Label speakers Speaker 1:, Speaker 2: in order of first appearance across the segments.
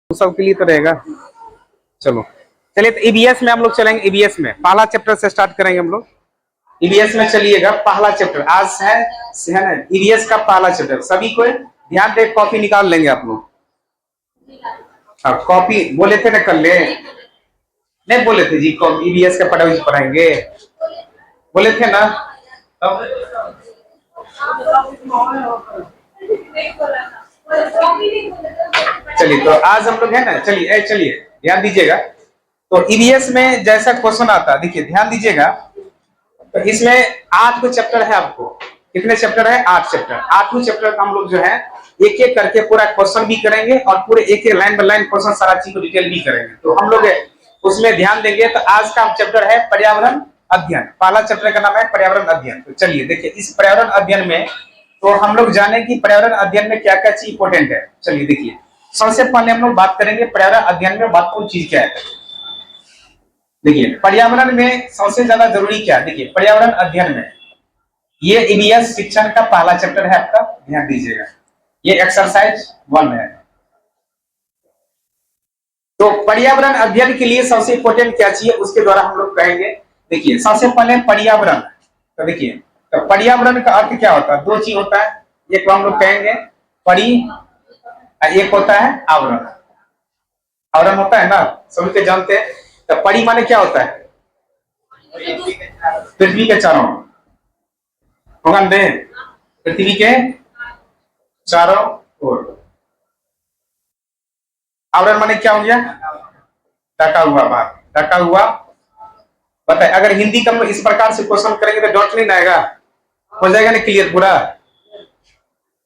Speaker 1: सबके लिए तो रहेगा। चलो चलिए, तो ईबीएस में हम लोग चलेंगे। ईबीएस में पहला चैप्टर से स्टार्ट करेंगे हम लोग। ईबीएस में चलिएगा, पहला चैप्टर आज है ना, ईबीएस का पहला चैप्टर। सभी को ध्यान दे, कॉपी निकाल लेंगे आप लोग। कॉपी बोले थे ना, कर ले नहीं बोले थे जी, ईबीएस का पढ़ाएंगे बोले थे ना। अब चलिए, तो आज हम लोग है ना, चलिए ध्यान दीजिएगा। तो ईबीएस में जैसा क्वेश्चन आता है, देखिए ध्यान दीजिएगा। तो इसमें 8 चैप्टर है आपको। कितने चैप्टर है? 8 चैप्टर। 8वें चैप्टर का हम लोग जो है एक एक करके पूरा क्वेश्चन भी करेंगे और पूरे एक एक लाइन बाय लाइन क्वेश्चन सारा चीज को डिटेल भी करेंगे। तो हम लोग उसमें ध्यान देंगे। तो आज का चैप्टर है पर्यावरण अध्ययन। पहला चैप्टर का नाम है पर्यावरण अध्ययन। तो चलिए देखिए, इस पर्यावरण अध्ययन में तो हम लोग जाने कि पर्यावरण अध्ययन में क्या क्या चीज इंपॉर्टेंट है। चलिए देखिए, सबसे पहले हम लोग बात करेंगे पर्यावरण अध्ययन में महत्वपूर्ण चीज क्या है। देखिए पर्यावरण में सबसे ज्यादा जरूरी क्या है। देखिए पर्यावरण अध्ययन में ये ईबीएस शिक्षण का पहला चैप्टर है आपका, ध्यान दीजिएगा। ये एक्सरसाइज 1 है। तो पर्यावरण अध्ययन के लिए सबसे इंपॉर्टेंट क्या चाहिए, उसके द्वारा हम लोग कहेंगे। देखिए सबसे पहले पर्यावरण। तो देखिए, तो पर्यावरण का अर्थ क्या होता है? 2 चीज होता है। एक को हम लोग कहेंगे परि, एक होता है आवरण। आवरण होता है ना, सभी के जानते हैं। तो परि माने क्या होता है? पृथ्वी के चारों होगा दे, पृथ्वी के चारों ओर। आवरण माने क्या हो गया? ढका हुआ भाग, ढका हुआ। बताए, अगर हिंदी का इस प्रकार से क्वेश्चन करेंगे तो डाउट नहीं आएगा, हो जाएगा ना क्लियर पूरा।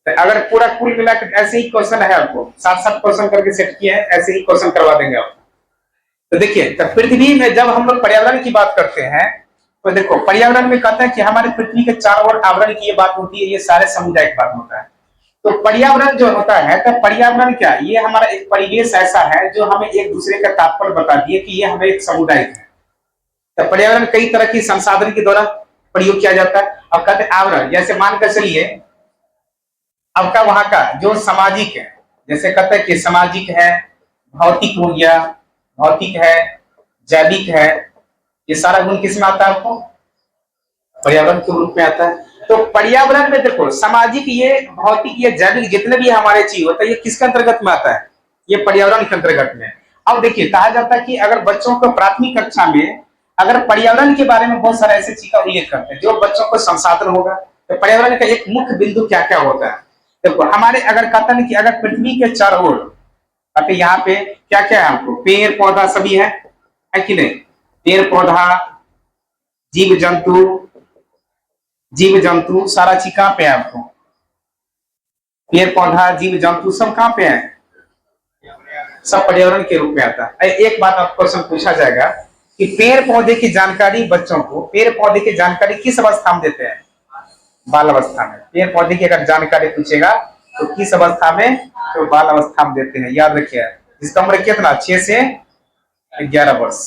Speaker 1: तो अगर पूरा कुल मिलाकर ऐसे ही क्वेश्चन है, आपको 7-7 क्वेश्चन करके सेट किए हैं, ऐसे ही क्वेश्चन करवा देंगे आप। तो देखिए, तो पृथ्वी में जब हम लोग पर्यावरण की बात करते हैं, तो देखो पर्यावरण में कहते हैं कि हमारे पृथ्वी के चारों ओर आवरण की ये बात होती है, ये सारे समुदाय की बात होता है। तो पर्यावरण जो होता है, तो पर्यावरण क्या, ये हमारा एक परिवेश ऐसा है जो हमें एक दूसरे का तात्पर्य बता दिए कि ये हमें एक समुदाय है। तो पर्यावरण कई तरह की संसाधन के द्वारा प्रयोग किया जाता है। अब कहते हैं आवरण, जैसे मानकर चलिए आपका वहां का जो सामाजिक है, जैसे कहते हैं कि सामाजिक है, भौतिक हो गया, भौतिक है, जैविक है, ये सारा गुण किसमें आता है? आपको पर्यावरण के रूप में आता है। तो पर्यावरण में देखो सामाजिक, ये भौतिक, ये जैविक, जितने भी हमारे चीज होता है, ये किसके अंतर्गत में आता है? ये पर्यावरण के अंतर्गत में। अब देखिए, कहा जाता है कि अगर बच्चों को प्राथमिक कक्षा में अगर पर्यावरण के बारे में बहुत सारे ऐसे चीज का उल्लेख करते हैं जो बच्चों को संसाधन होगा, तो पर्यावरण का एक मुख्य बिंदु क्या क्या होता है। देखो हमारे अगर कहता है कि अगर पृथ्वी के चारों ओर, अभी यहाँ पे क्या क्या है हमको, पेड़ पौधा सभी है कि नहीं? पेड़ पौधा, जीव जंतु, जीव जंतु सारा चीज कहाँ पे है आपको? पेड़ पौधा, जीव जंतु सब कहाँ पे है? सब पर्यावरण के रूप में आता है। एक बात आप क्वेश्चन पूछा जाएगा कि पेड़ पौधे की जानकारी बच्चों को, पेड़ पौधे की जानकारी किस अवस्था में देते हैं? बाल अवस्था में। पेड़ पौधे की अगर जानकारी पूछेगा तो किस अवस्था में? तो बाल अवस्था में देते हैं, याद रखिए। जिसका उम्र कितना? 6 से 11 वर्ष,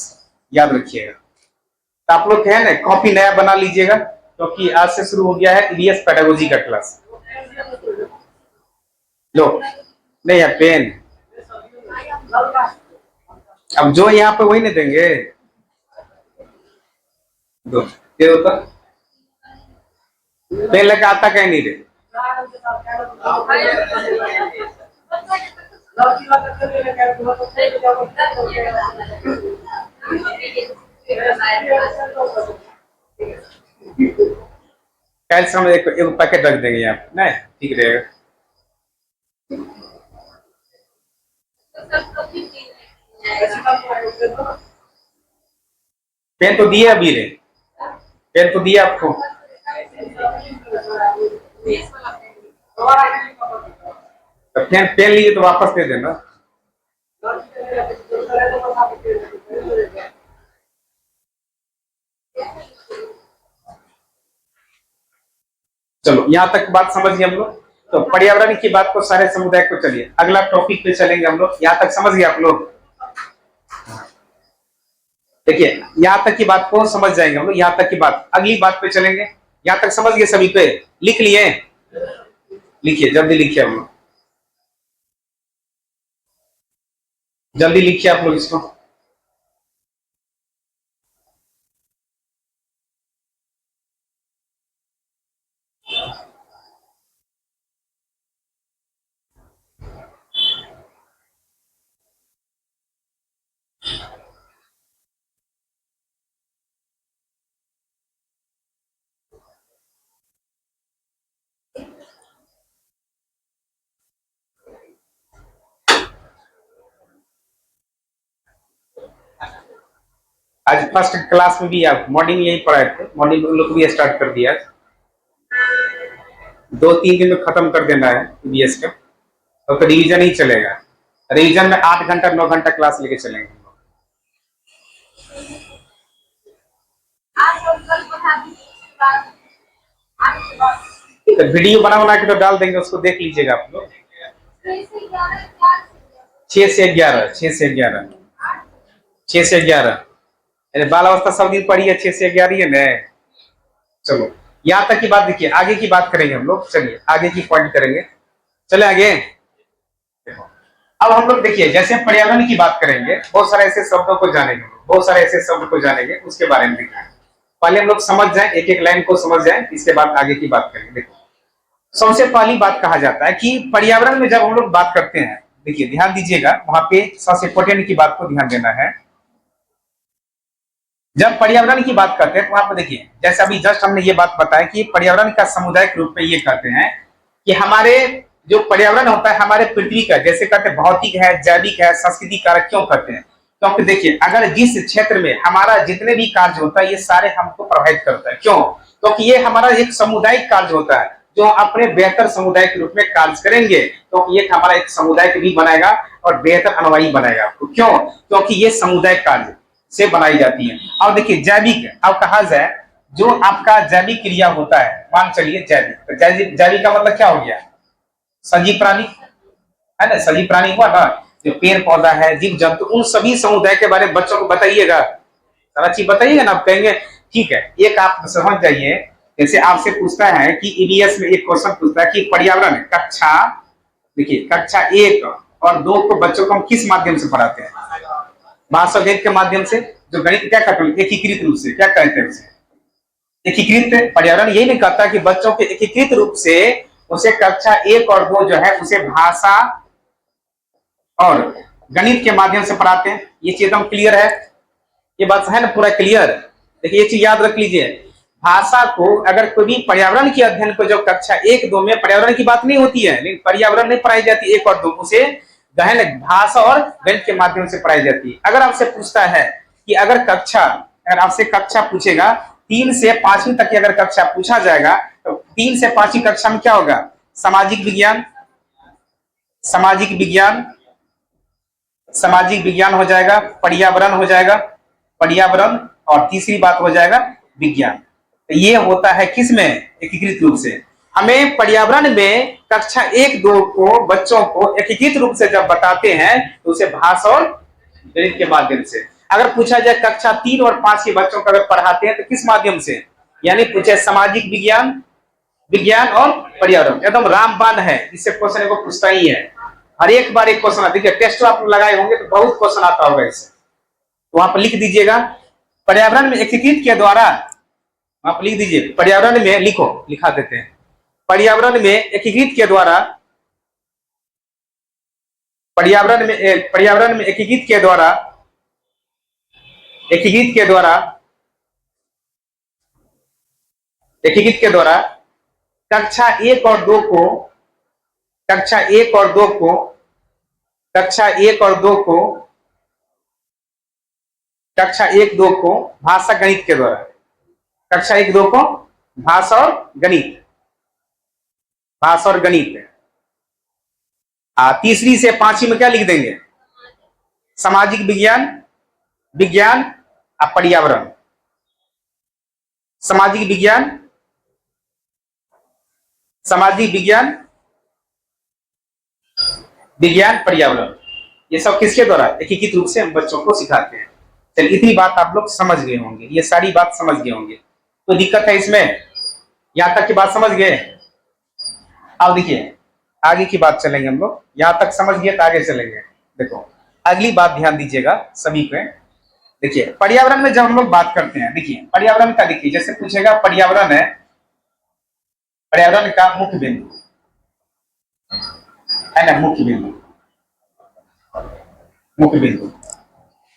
Speaker 1: याद रखिएगा। तो आप लोग है ना, कॉपी नया बना लीजिएगा, क्योंकि आज से शुरू हो गया है ईबीएस पेडागोजी का क्लास। लो नहीं है पेन, अब जो यहाँ पे वही नहीं देंगे, दो दे दो। तो पेन लेके आता कहीं नहीं रे। कैल्शियम एक पैकेट रख देंगे यहाँ पे, नहीं ठीक रहेगा। पेन तो दिया अभी रे, पेन तो दिया आपको। तो पेन लीजिए तो वापस दे देना। चलो यहाँ तक बात समझ गए हम लोग। तो पर्यावरण की बात को सारे समुदाय को, चलिए अगला टॉपिक पे चलेंगे हम लोग। यहाँ तक समझ गए आप लोग? देखिए यहाँ तक की बात को समझ जाएंगे हम लोग, यहाँ तक की बात। अगली बात पे चलेंगे। यहाँ तक समझ गए सभी पे? लिख लिए? लिखिए, जल्दी लिखिए हम लोग। जल्दी लिखिए आप लोग इसको। आज फर्स्ट क्लास में भी आप मॉर्निंग यही पढ़ाए थे, मॉर्निंग में लोग भी स्टार्ट कर दिया। 2-3 दिन में खत्म कर देना है ईवीएस का, तो रिवीजन ही चलेगा। रिवीजन में 8 घंटा 9 घंटा क्लास लेके चलेंगे। तो वीडियो बना के तो डाल देंगे, उसको देख लीजिएगा आप लोग। 6 से 11, 6 से 11, 6 से 11। अरे बाल अवस्था सब दिन पढ़ी है, 6 से 11 है न। चलो यहाँ तक की बात देखिए, आगे की बात करेंगे हम लोग। चलिए आगे की पॉइंट करेंगे, चले आगे। देखो अब हम लोग देखिए, जैसे पर्यावरण की बात करेंगे, बहुत सारे ऐसे शब्दों को जानेंगे, बहुत सारे ऐसे शब्द को जानेंगे, उसके बारे में देखिए। पहले हम लोग समझ जाए, एक एक लाइन को समझ जाए, इसके बाद आगे की बात करेंगे। देखो सबसे पहली बात कहा जाता है कि पर्यावरण में जब हम लोग बात करते हैं, देखिए ध्यान दीजिएगा, वहां पे सबसे इंपोर्टेंट की बात को ध्यान देना है। जब पर्यावरण की बात करते हैं तो वहां पर देखिए, जैसे अभी जस्ट हमने ये बात बताया कि पर्यावरण का सामुदायिक रूप में ये कहते हैं कि हमारे जो पर्यावरण होता है हमारे पृथ्वी का, जैसे कहते हैं भौतिक है, जैविक है, संस्कृति कारक। क्यों कहते हैं? क्योंकि देखिए अगर जिस क्षेत्र में हमारा जितने भी कार्य होता है ये सारे हमको प्रभावित करता है। क्यों? क्योंकि ये हमारा एक सामुदायिक कार्य होता है, जो अपने बेहतर समुदाय के रूप में कार्य करेंगे तो ये हमारा एक समुदाय भी बनाएगा और बेहतर अनुयायी बनाएगा। क्यों? क्योंकि ये समुदाय कार्य से बनाई जाती है। अब देखिए जैविक, अब कहा जाए जो आपका जैविक क्रिया होता है, मान चलिए जैविक, तो जैविक का मतलब क्या हो गया? सजीव प्राणी है ना, सजीव प्राणी हुआ ना, जो पेड़ पौधा है, जीव जंतु, उन सभी समुदाय के बारे में बच्चों को बताइएगा, सारा चीज बताइएगा ना। आप कहेंगे ठीक है, एक आप समझ जाइए। जैसे आपसे पूछता है कि ईवीएस में एक क्वेश्चन पूछता है कि पर्यावरण कक्षा, देखिए कक्षा 1 और 2 को बच्चों को हम किस माध्यम से पढ़ाते हैं? भाषा गणित के माध्यम से। जो गणित क्या कहते हैं? एकीकृत रूप से। क्या कहते हैं उसे? एकीकृत। पर्यावरण यही नहीं कहता कि बच्चों के एकीकृत रूप से उसे कक्षा 1 और 2 जो है उसे भाषा और गणित के माध्यम से पढ़ाते हैं। ये चीज एकदम क्लियर है, ये बात है ना पूरा क्लियर। देखिए ये चीज याद रख लीजिए, भाषा को अगर कोई भी पर्यावरण के अध्ययन को जो कक्षा 1-2 में पर्यावरण की बात नहीं होती है, लेकिन पर्यावरण नहीं पढ़ाई जाती 1 और 2, उसे गहन भाषा और गणित के माध्यम से पढ़ाई जाती है। अगर आपसे पूछता है कि अगर आपसे कक्षा पूछेगा 3 से 5वीं तक की अगर कक्षा पूछा जाएगा तो 3 से 5वीं कक्षा में क्या होगा? सामाजिक विज्ञान, सामाजिक विज्ञान, सामाजिक विज्ञान हो जाएगा, पर्यावरण हो जाएगा, पर्यावरण, और तीसरी बात हो जाएगा विज्ञान। तो ये होता है किसमें? एकीकृत रूप से। हमें पर्यावरण में कक्षा 1-2 को बच्चों को एकीकृत रूप से जब बताते हैं तो उसे भाषा और गणित के माध्यम से। अगर पूछा जाए कक्षा 3 और 5 के बच्चों को अगर पढ़ाते हैं तो किस माध्यम से? यानी पूछे सामाजिक विज्ञान, विज्ञान और पर्यावरण। एकदम रामबाण है, इससे क्वेश्चन को पूछता ही है। हर एक बार एक क्वेश्चन आता है। देखिए टेस्ट आप लगाए होंगे तो बहुत क्वेश्चन आता होगा इससे, तो वहां पर लिख दीजिएगा पर्यावरण में एकीकृत के द्वारा। आप लिख दीजिए पर्यावरण में, लिखो, लिखा देते हैं पर्यावरण में एकीकृत के द्वारा, पर्यावरण में एकीकृत के द्वारा, एकीकृत के द्वारा, एकीकृत के द्वारा कक्षा 1 और 2 को, कक्षा 1 और 2 को, कक्षा 1 और 2 को, कक्षा 1-2 को भाषा गणित के द्वारा, कक्षा 1-2 को भाषा और गणित, भाषा और गणित। तीसरी से 5वीं में क्या लिख देंगे? सामाजिक विज्ञान, विज्ञान और पर्यावरण, सामाजिक विज्ञान, सामाजिक विज्ञान, विज्ञान, पर्यावरण। ये सब किसके द्वारा? एकीकृत रूप से हम बच्चों को सिखाते हैं। चलिए इतनी बात आप लोग समझ गए होंगे, ये सारी बात समझ गए होंगे। तो दिक्कत है इसमें? यहां तक की बात समझ गए? अब देखिए आगे की बात चलेंगे हम लोग। यहां तक समझ गए तो आगे चलेंगे। देखो अगली बात ध्यान दीजिएगा सभी पे। देखिए पर्यावरण में जब हम लोग बात करते हैं, देखिए पर्यावरण का, देखिए जैसे पूछेगा पर्यावरण है, पर्यावरण का मुख्य बिंदु है ना, मुख्य बिंदु, मुख्य बिंदु।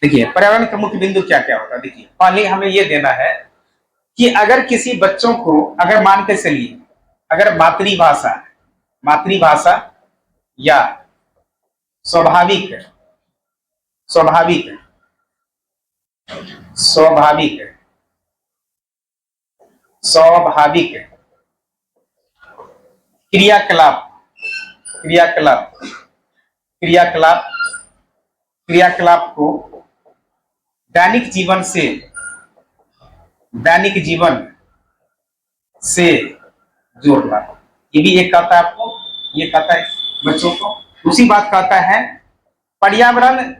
Speaker 1: देखिए पर्यावरण का मुख्य बिंदु क्या क्या होगा। देखिए पहले हमें यह देना है कि अगर किसी बच्चों को, अगर मान के चलिए अगर मातृभाषा, मातृभाषा या स्वाभाविक, स्वाभाविक, स्वाभाविक, स्वाभाविक क्रियाकलाप, क्रियाकलाप, क्रियाकलाप, क्रियाकलाप को दैनिक जीवन से, दैनिक जीवन से जोड़ना, ये भी एक कहता है आपको, ये कहता है बच्चों को। दूसरी बात कहता है पर्यावरण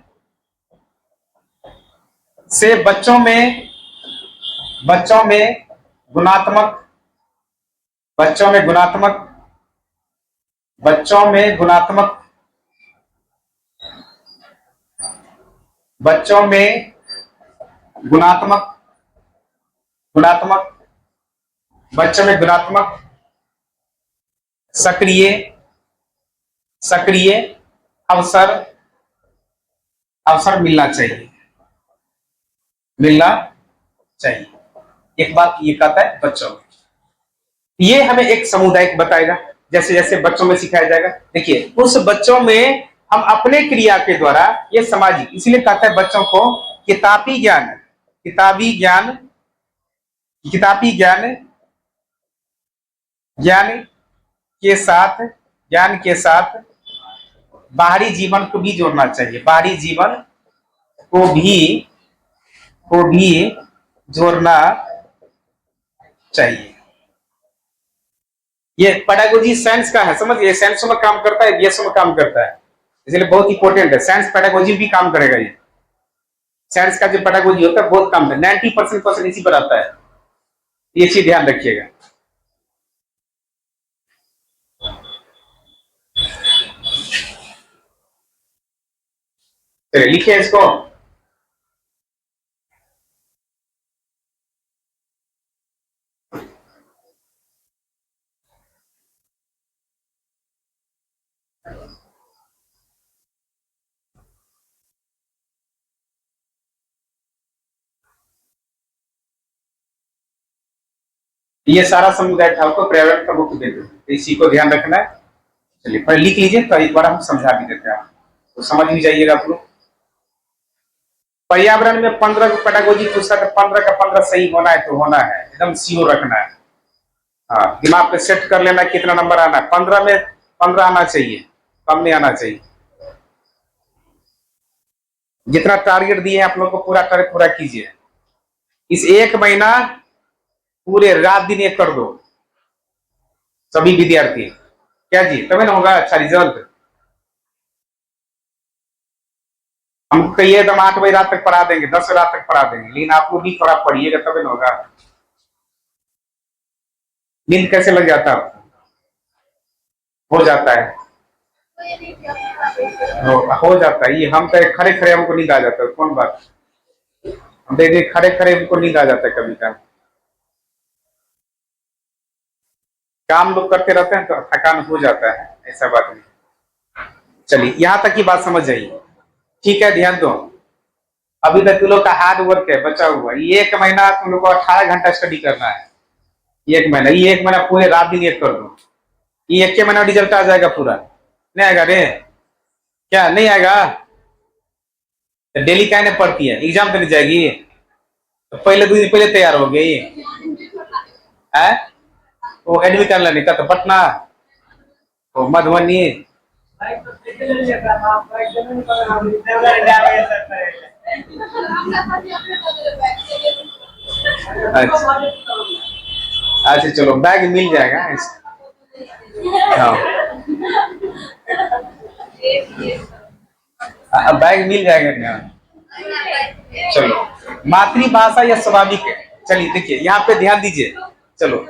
Speaker 1: से बच्चों में, बच्चों में गुणात्मक, बच्चों में गुणात्मक, बच्चों में गुणात्मक, बच्चों में गुणात्मक, गुणात्मक, बच्चों में गुणात्मक सक्रिय, सक्रिय अवसर, अवसर मिलना चाहिए, मिलना चाहिए। एक बात ये कहता है बच्चों में, ये हमें एक समुदाय बताएगा, जैसे जैसे बच्चों में सिखाया जाएगा। देखिए उस बच्चों में हम अपने क्रिया के द्वारा, ये सामाजिक, इसलिए कहता है बच्चों को किताबी ज्ञान, किताबी ज्ञान, किताबी ज्ञान, ज्ञान के साथ, ज्ञान के साथ बाहरी जीवन को भी जोड़ना चाहिए, बाहरी जीवन को भी, को भी जोड़ना चाहिए। ये पेडागोजी साइंस का है, समझिए साइंस में काम करता है, बीएसओ में काम करता है, इसलिए बहुत इंपॉर्टेंट है। साइंस पेडागोजी भी काम करेगा, ये साइंस का जो पेडागोजी होता है बहुत काम है, 90% क्वेश्चन इसी पर आता है, ये चीज ध्यान रखिएगा। चलिए लिखिए इसको। ये सारा समुदाय था आपको पर्यावरण का मुख्य बिंदु, इसी को ध्यान रखना है। चलिए पहले लिख लीजिए, तो एक बार हम समझा भी देते हैं, तो समझ भी जाइएगा आप लोग। पर्यावरण में 15 पेडागोजी पूछता है, 15 का 15 सही होना है तो होना है, एकदम श्योर रखना है। हाँ दिमाग पे सेट कर लेना कितना नंबर आना है, 15 में 15 आना चाहिए, कम नहीं आना चाहिए। जितना टारगेट दिए आप लोग को पूरा टारगेट पूरा कीजिए। इस एक महीना पूरे रात दिन एक कर दो सभी विद्यार्थी, क्या जी, तभी ना होगा अच्छा रिजल्ट। हम कहिए तो हम 8 बजे रात तक पढ़ा देंगे, 10 बजे रात तक पढ़ा देंगे, लेकिन आप लोग भी थोड़ा पढ़िएगा तभी ना होगा। नींद कैसे लग जाता है? हो जाता है, हो जाता है, ये हम तो खड़े खड़े हमको नींद आ जाता है, कौन बात, हम देखिए खड़े खड़े हमको नींद आ जाता है कभी कभी, काम लोग करते रहते हैं तो थकान हो जाता है, ऐसा बात नहीं। चलिए यहां तक की बात समझ जाइए, ठीक है, ध्यान दो। अभी तक तुम लोग का हार्ड वर्क है बचा हुआ, ये एक महीना तुम लोग को 18 घंटा स्टडी करना है, एक महीना, ये एक महीना पूरे रात दिन एक कर दो, ये एक महीना रिजल्ट आ जाएगा पूरा। नहीं आएगा रे, क्या नहीं आएगा? तो डेली क्या नहीं पढ़ती है, एग्जाम देने जाएगी तो पहले 2 दिन पहले तैयार हो गई है, वो एडमिट कर लेने का, तो पटना, तो मधुबनी, अच्छा अच्छा, चलो बैग मिल जाएगा। हाँ बैग मिल जाएगा क्या? चलो मातृभाषा या स्वाभाविक है, चलिए देखिए यहाँ पे ध्यान दीजिए। चलो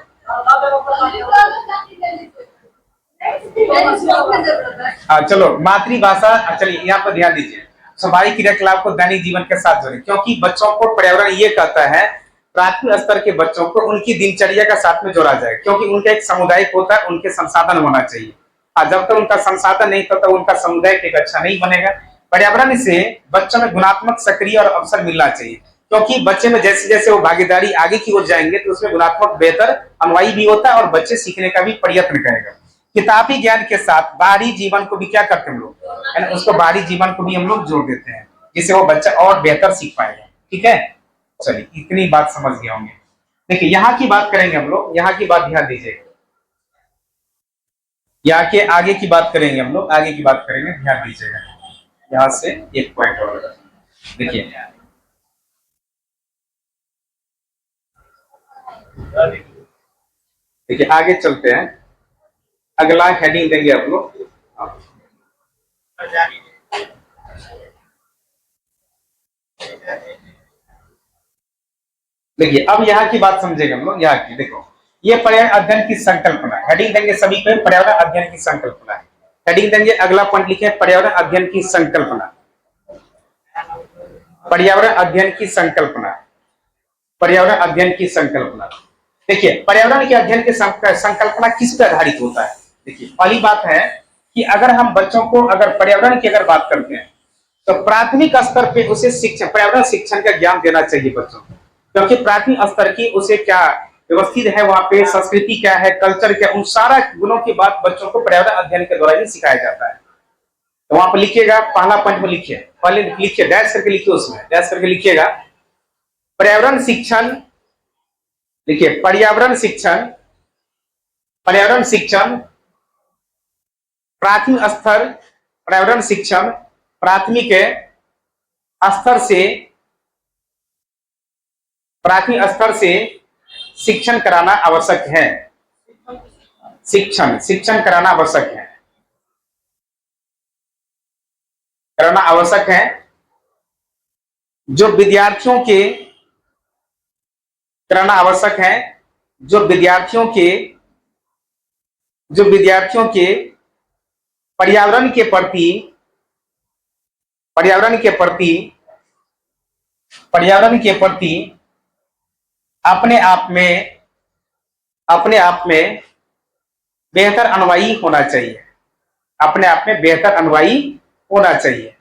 Speaker 1: हाँ चलो मातृभाषा, चलिए यहाँ पर ध्यान दीजिए, स्वाभाविक क्रियाकलाप को दैनिक जीवन के साथ जोड़े, क्योंकि बच्चों को पर्यावरण ये कहता है प्राथमिक स्तर के बच्चों को उनकी दिनचर्या का साथ में जोड़ा जाए, क्योंकि उनका एक सामुदायिक होता है, उनके संसाधन होना चाहिए। जब तक उनका संसाधन नहीं तब तक उनका समुदाय एक अच्छा नहीं बनेगा। पर्यावरण से बच्चों में गुणात्मक सक्रिय और अवसर मिलना चाहिए, क्योंकि बच्चे में जैसे जैसे वो भागीदारी आगे की ओर जाएंगे तो उसमें गुणात्मक बेहतर अनवाई भी होता है और बच्चे सीखने का भी प्रयत्न करेगा। किताबी ज्ञान के साथ बाहरी जीवन को भी क्या करते हैं हम लोग, उसको बाहरी जीवन को भी हम लोग जोड़ देते हैं, जिससे वो बच्चा और बेहतर सीख पाएगा। ठीक है, चलिए इतनी बात समझ गए होंगे। देखिए यहाँ की बात करेंगे हम लोग, यहाँ की बात ध्यान दीजिएगा, यहाँ के आगे की बात करेंगे हम लोग, आगे की बात करेंगे, ध्यान दीजिएगा। यहाँ से एक पॉइंट और देखिए, देखिए आगे चलते हैं, अगला हेडिंग देंगे आप लोग। देखिए अब यहाँ की बात समझेंगे हम लोग, यहाँ की देखो, ये पर्यावरण अध्ययन की संकल्पना, हेडिंग देंगे सभी को पर्यावरण अध्ययन की संकल्पना। हेडिंग देंगे, अगला पॉइंट लिखे पर्यावरण अध्ययन की संकल्पना, पर्यावरण अध्ययन की संकल्पना, पर्यावरण अध्ययन की संकल्पना। देखिए पर्यावरण के अध्ययन की संकल्पना किस पर आधारित होता है। देखिए पहली बात है कि अगर हम बच्चों को अगर पर्यावरण की अगर बात करते हैं तो प्राथमिक स्तर पे उसे शिक्षण, पर्यावरण शिक्षण का ज्ञान देना चाहिए बच्चों को, क्योंकि प्राथमिक स्तर की उसे क्या व्यवस्थित है, वहां पे संस्कृति क्या है, कल्चर क्या, उन सारा गुणों की बात बच्चों को पर्यावरण अध्ययन के द्वारा ही सिखाया जाता है। तो वहां पर लिखिएगा, पहला पॉइंट में लिखिए, पहले लिखिए, डैश करके लिखिए, उसमें डैश करके लिखिएगा पर्यावरण शिक्षण, देखिए पर्यावरण शिक्षण, पर्यावरण शिक्षण प्राथमिक स्तर, पर्यावरण शिक्षण प्राथमिक स्तर से, प्राथमिक स्तर से शिक्षण कराना आवश्यक है, शिक्षण कराना आवश्यक है, कराना आवश्यक है। जो विद्यार्थियों के कराना आवश्यक है, जो विद्यार्थियों के, जो विद्यार्थियों के पर्यावरण के प्रति, पर्यावरण के प्रति, पर्यावरण के प्रति अपने आप में, अपने आप में बेहतर अनुयायी होना चाहिए, अपने आप में बेहतर अनुयायी होना चाहिए।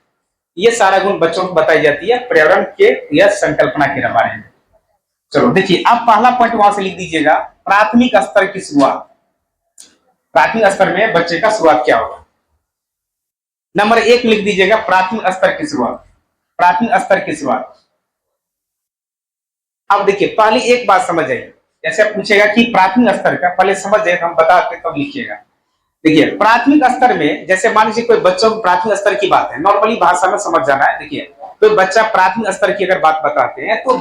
Speaker 1: ये सारा गुण बच्चों को बताई जाती है पर्यावरण के यह संकल्पना के बारे में। चलो देखिए अब पहला पॉइंट वहां से लिख दीजिएगा, प्राथमिक स्तर की शुरुआत, प्राथमिक स्तर में बच्चे का शुरुआत क्या होगा। नंबर एक लिख दीजिएगा प्राथमिक स्तर की शुरुआत, प्राथमिक स्तर की शुरुआत। अब देखिए पहले एक बात समझ आइए, जैसे आप पूछेगा कि प्राथमिक स्तर का, पहले समझ जाए, हम बताते तब लिखिएगा। देखिए प्राथमिक स्तर में जैसे मान लीजिए कोई बच्चों को प्राथमिक स्तर की बात है, नॉर्मली भाषा में समझ जाना है। देखिए कोई बच्चा प्राथमिक स्तर की अगर बात बताते हैं तो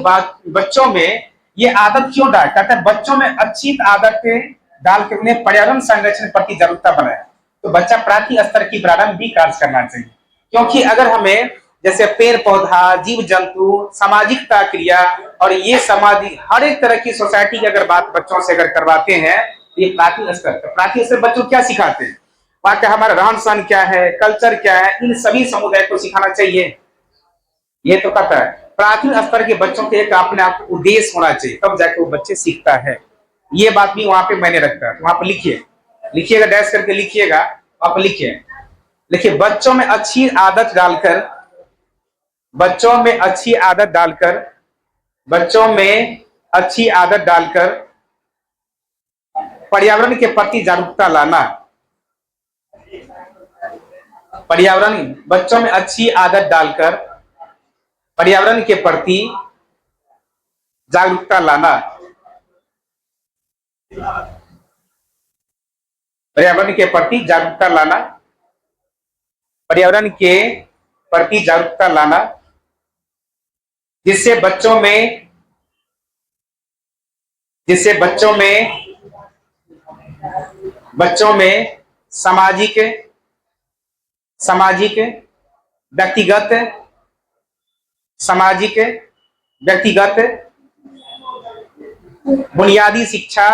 Speaker 1: बच्चों में ये आदत क्यों डाल, कहते हैं बच्चों में अच्छी आदतें डाल के उन्हें पर्यावरण संरक्षण प्रति जागरूकता बनाए। तो बच्चा प्राथमिक स्तर की प्रारंभ भी कार्य करना चाहिए, क्योंकि अगर हमें जैसे पेड़ पौधा, जीव जंतु, सामाजिकता क्रिया और ये सामाजिक हर एक तरह की सोसाइटी की अगर बात बच्चों से अगर करवाते हैं, ये प्राथमिक स्तर, प्राथमिक स्तर बच्चों क्या सिखाते हैं, वहां का हमारा रहन सहन क्या है, कल्चर क्या है, इन सभी समुदाय को सिखाना चाहिए। ये तो कहता है प्राथमिक स्तर के बच्चों के एक अपने आप उद्देश्य होना चाहिए, तब जाके वो बच्चे सीखता है। ये बात भी वहां पे मैंने रखा है, वहां पे लिखिए, लिखिएगा, डैश करके लिखिएगा, वहां पे लिखिए, लिखिए बच्चों में अच्छी आदत डालकर, बच्चों में अच्छी आदत डालकर, बच्चों में अच्छी आदत डालकर पर्यावरण के प्रति जागरूकता लाना, पर्यावरण, बच्चों में अच्छी आदत डालकर पर्यावरण के प्रति जागरूकता लाना, पर्यावरण के प्रति जागरूकता लाना, पर्यावरण के प्रति जागरूकता लाना, जिससे बच्चों में, जिससे बच्चों में, बच्चों में सामाजिक, सामाजिक व्यक्तिगत, सामाजिक व्यक्तिगत बुनियादी शिक्षा,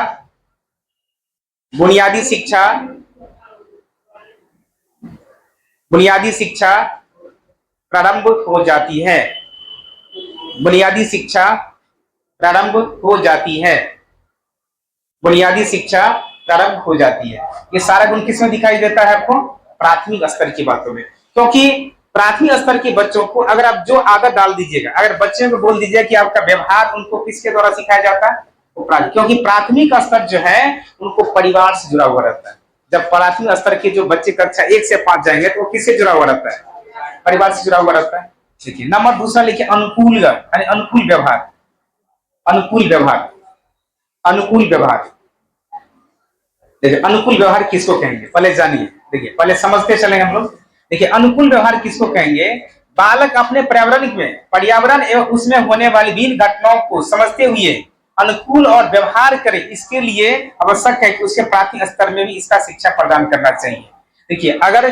Speaker 1: बुनियादी शिक्षा, बुनियादी शिक्षा प्रारंभ हो जाती है। बुनियादी शिक्षा प्रारंभ हो जाती है। बुनियादी शिक्षा प्रारंभ हो जाती है। ये सारा गुण किसमें दिखाई देता है आपको? प्राथमिक स्तर की बातों में। क्योंकि प्राथमिक स्तर के बच्चों को अगर आप जो आदत डाल दीजिएगा, अगर बच्चे को बोल दीजिए कि आपका व्यवहार उनको किसके द्वारा सिखाया जाता है, क्योंकि प्राथमिक स्तर जो है उनको परिवार से जुड़ा हुआ रहता है। जब प्राथमिक स्तर के जो बच्चे कक्षा 1 से 5 जाएंगे तो वो किससे जुड़ा हुआ रहता है? परिवार से जुड़ा हुआ रहता है। देखिए नंबर दूसरा लिखिए अनुकूल, यानी अनुकूल व्यवहार। अनुकूल व्यवहार, अनुकूल व्यवहार। देखिए अनुकूल व्यवहार किसको कहेंगे पहले जानिए। देखिए पहले समझते चलेंगे हम लोग। देखिए अनुकूल व्यवहार किसको कहेंगे? बालक अपने पर्यावरण एवं उसमें होने वाली विभिन्न घटनाओं को समझते हुए अनुकूल और व्यवहार करे, इसके लिए आवश्यक है कि उसके प्राथमिक स्तर में भी इसका शिक्षा प्रदान करना चाहिए। देखिए अगर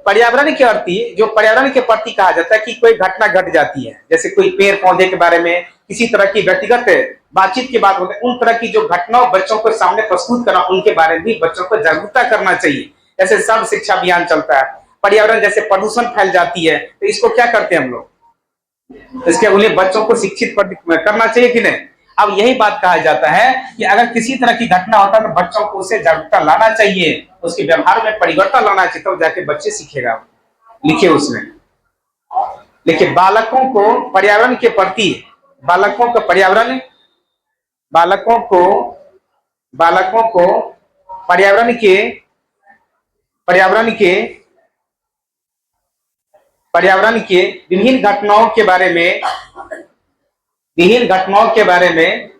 Speaker 1: पर्यावरण के प्रति, जो पर्यावरण के प्रति कहा जाता है कि कोई घटना घट जाती है, जैसे कोई पेड़ पौधे के बारे में, किसी तरह की व्यक्तिगत बातचीत की बात होती है, उन तरह की जो घटनाओं बच्चों को सामने प्रस्तुत करना, उनके बारे में भी बच्चों को जागरूकता करना चाहिए। जैसे सर्व शिक्षा अभियान चलता है, पर्यावरण जैसे प्रदूषण फैल जाती है तो इसको क्या करते हैं हम लोग, इसके उन्हें बच्चों को शिक्षित करना चाहिए कि नहीं। अब यही बात कहा जाता है कि अगर किसी तरह की घटना होता है तो बच्चों को उसे जागरूकता लाना चाहिए, उसके व्यवहार में परिवर्तन लाना चाहिए, तब जाके बच्चे सीखेगा। लिखिए उसमें, देखिए बालकों को पर्यावरण के प्रति, बालकों को पर्यावरण, बालकों को बालकों को पर्यावरण के पर्यावरण के पर्यावरण के विभिन्न घटनाओं के बारे में, विभिन्न घटनाओं के बारे में,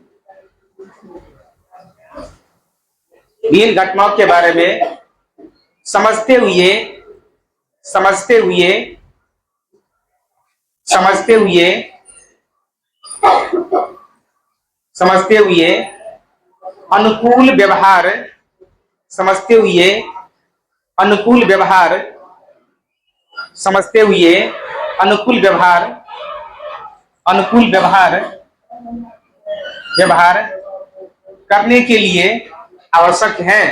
Speaker 1: विभिन्न घटनाओं के बारे में समझते हुए समझते हुए समझते हुए समझते हुए अनुकूल व्यवहार, समझते हुए अनुकूल व्यवहार, समझते हुए अनुकूल व्यवहार, अनुकूल व्यवहार व्यवहार करने के लिए आवश्यक है,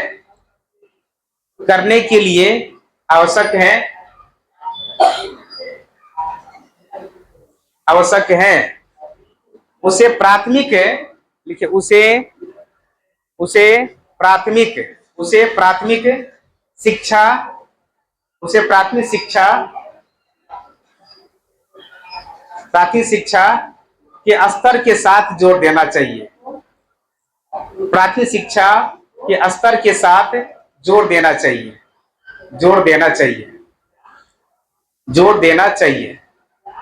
Speaker 1: करने के लिए आवश्यक है, आवश्यक है। उसे प्राथमिक, लिखिए उसे उसे प्राथमिक उसे प्राथमिक शिक्षा, उसे प्राथमिक शिक्षा, प्राथमिक शिक्षा के स्तर के साथ जोड़ देना चाहिए। प्राथमिक शिक्षा के स्तर के साथ जोड़ देना चाहिए, जोड़ देना चाहिए, जोड़ देना चाहिए।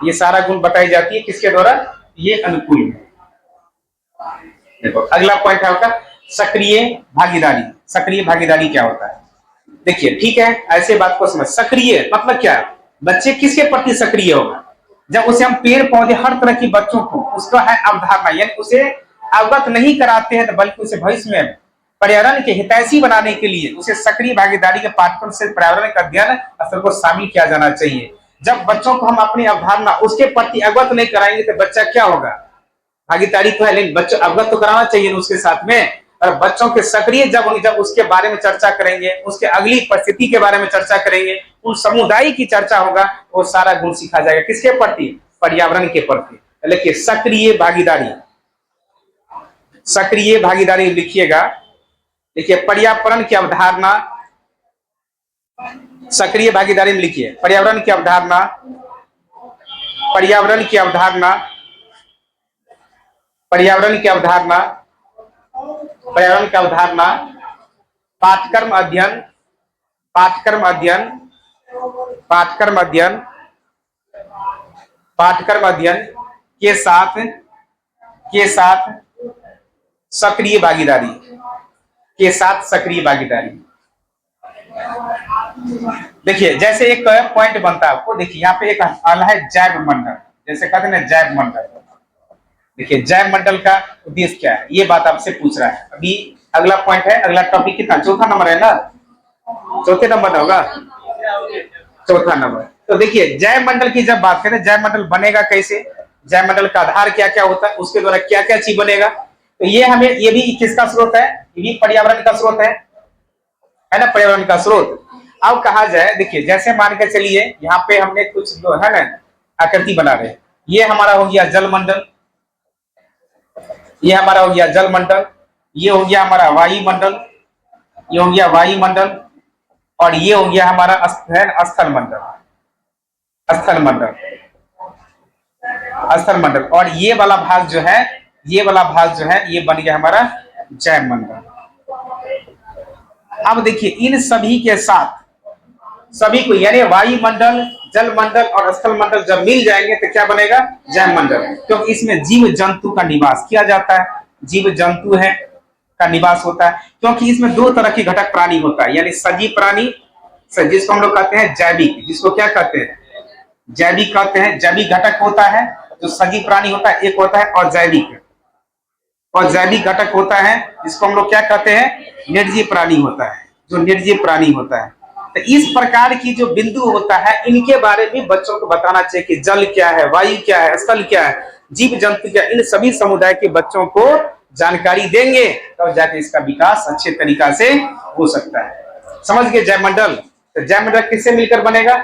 Speaker 1: ये सारा गुण बताई जाती है किसके द्वारा? ये अनुकूल में। देखो अगला पॉइंट है आपका सक्रिय भागीदारी। सक्रिय भागीदारी क्या होता है? देखिए ठीक है, ऐसे बात को समझ। सक्रिय मतलब क्या है? बच्चे किसके प्रति सक्रिय होगा? जब उसे हम पेड़ पौधे हर तरह की बच्चों को उसका है अवधारणा, यानी उसे अवगत नहीं कराते हैं, तो बल्कि उसे भविष्य में पर्यावरण के हितैषी बनाने के लिए उसे सक्रिय भागीदारी के पाठ्यक्रम से पर्यावरण का अध्ययन स्तर को शामिल किया जाना चाहिए। जब बच्चों को हम अपनी अवधारणा उसके प्रति अवगत नहीं कराएंगे तो बच्चा क्या होगा? भागीदारी तो है, लेकिन बच्चों अवगत तो कराना चाहिए उसके साथ में। और बच्चों के सक्रिय जब उसके बारे में चर्चा करेंगे, उसके अगली परिस्थिति के बारे में चर्चा करेंगे, उस समुदाय की चर्चा होगा, वो सारा गुण सीखा जाएगा किसके प्रति? पर्यावरण के प्रति। लेकिन सक्रिय भागीदारी, सक्रिय भागीदारी लिखिएगा। देखिए पर्यावरण की अवधारणा, सक्रिय भागीदारी में लिखिए पर्यावरण की अवधारणा, पर्यावरण की अवधारणा, पर्यावरण की अवधारणा, पर्यावरण की अवधारणा, पाठ्यक्रम अध्ययन, पाठ्यक्रम अध्ययन, पाठ्यक्रम अध्ययन, पाठ्यक्रम अध्ययन के साथ सक्रिय भागीदारी, के साथ सक्रिय भागीदारी। देखिए जैसे एक पॉइंट बनता है आपको, देखिए यहाँ पे एक आला है जैव मंडल, जैसे कहते हैं ना जैव मंडल। देखिए जैव मंडल का उद्देश्य क्या है, ये बात आपसे पूछ रहा है। अभी अगला पॉइंट है, अगला टॉपिक कितना? चौथा नंबर है ना, चौथे नंबर होगा, चौथा नंबर। तो देखिए जैव मंडल की जब बात करें, जैव मंडल बनेगा कैसे, जैव मंडल का आधार क्या क्या होता है, उसके द्वारा क्या क्या चीज बनेगा, तो ये हमें, ये भी किसका स्रोत है? ये भी पर्यावरण का स्रोत है ना, पर्यावरण का स्रोत। अब कहा जाए, देखिए जैसे मान के चलिए यहाँ पे हमने कुछ है ना आकृति बना रहे हैं। ये हमारा हो गया जलमंडल, ये हमारा हो गया जलमंडल, ये हो गया हमारा वायुमंडल, ये हो गया वायुमंडल, और ये हो गया हमारा स्थल मंडल, स्थल मंडल, स्थल मंडल। और ये वाला भाग जो है, ये वाला भाग जो है, ये बन गया हमारा जैव मंडल। अब देखिए इन सभी के साथ सभी को, यानी वायुमंडल, जल मंडल और स्थल मंडल जब मिल जाएंगे तो क्या बनेगा? जैव मंडल। क्योंकि इसमें जीव जंतु का निवास किया जाता है, जीव जंतु है का निवास होता है। क्योंकि इसमें दो तरह के घटक प्राणी होता है, यानी सजीव प्राणी, जिसको हम लोग कहते हैं जैविक, जिसको क्या कहते हैं? जैविक कहते हैं। जैविक घटक होता है जो सजीव प्राणी होता है, एक होता है अजैविक, और जैविक घटक होता है जिसको हम लोग क्या कहते हैं? निर्जीव प्राणी होता है, जो निर्जीव प्राणी होता है। तो इस प्रकार की जो बिंदु होता है, इनके बारे में बच्चों को बताना चाहिए कि जल क्या है, वायु क्या है, स्थल क्या है, जीव जंतु क्या, इन सभी समुदाय के बच्चों को जानकारी देंगे तब जाके इसका विकास अच्छे तरीका से हो सकता है। समझ गए जैवमंडल? तो जैवमंडल किससे मिलकर बनेगा?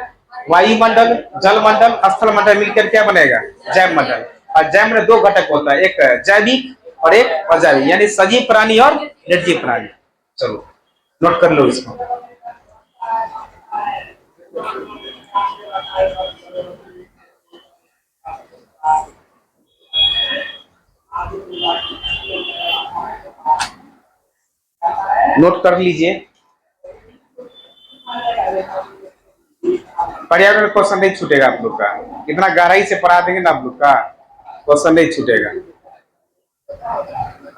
Speaker 1: वायुमंडल, जलमंडल, स्थल मंडल मिलकर क्या बनेगा? जैवमंडल। और जैव में दो घटक होता है, एक जैविक और एक अजैविक, यानी सजीव प्राणी और निर्जीव प्राणी। चलो नोट कर लो इसको। नोट कर लीजिए। पर्यावरण क्वेश्चन नहीं छूटेगा आप लोग का, इतना गहराई से पढ़ा देंगे ना आप लोग का, क्वेश्चन नहीं छूटेगा।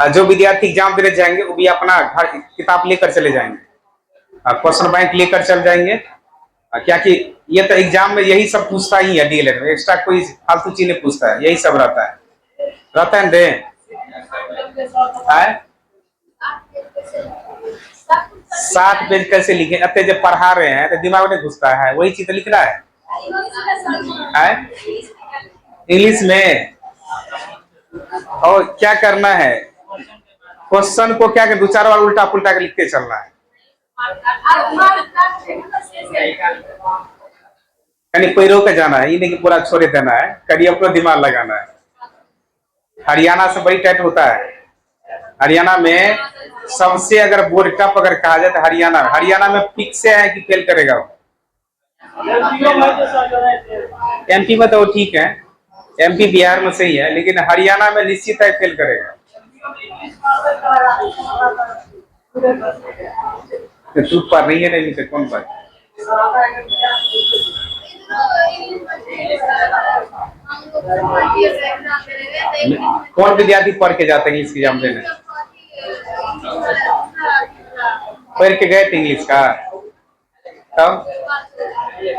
Speaker 1: जो विद्यार्थी एग्जाम देने जाएंगे वो भी अपना घर किताब लेकर चले जाएंगे, क्वेश्चन बैंक लेकर चल जाएंगे। क्या कि ये तो एग्जाम में यही सब पूछता ही है, डीएलएड में एक्स्ट्रा कोई फालतू चीज नहीं पूछता है, यही सब रहता है। रहता है दे 7 पेज कैसे लिखे? अब जब पढ़ा रहे हैं तो दिमाग में घुसता है, वही चीज लिखना है इंग्लिश में। और क्या करना है? क्वेश्चन को क्या कर, 2-4 बार उल्टा पुल्टा के लिखते चलना है। यानी कोई रोक जाना है, ये नहीं कि पूरा छोड़ देना है, कभी अपना दिमाग लगाना है। हरियाणा से बड़ी टाइट होता है। हरियाणा में सबसे अगर बोर्ड टफ अगर कहा जाए तो हरियाणा में फिक्स से है कि फेल करेगा वो। एमपी में तो वो ठीक है, एमपी बिहार में सही है, लेकिन हरियाणा में निश्चित है फेल करेगा। तू पर नहीं है, नहीं तो कौन पर? कौन विद्यार्थी पढ़ के जाते हैं इंग्लिश एग्जाम देने? पढ़ के गए थे इंग्लिश का, तब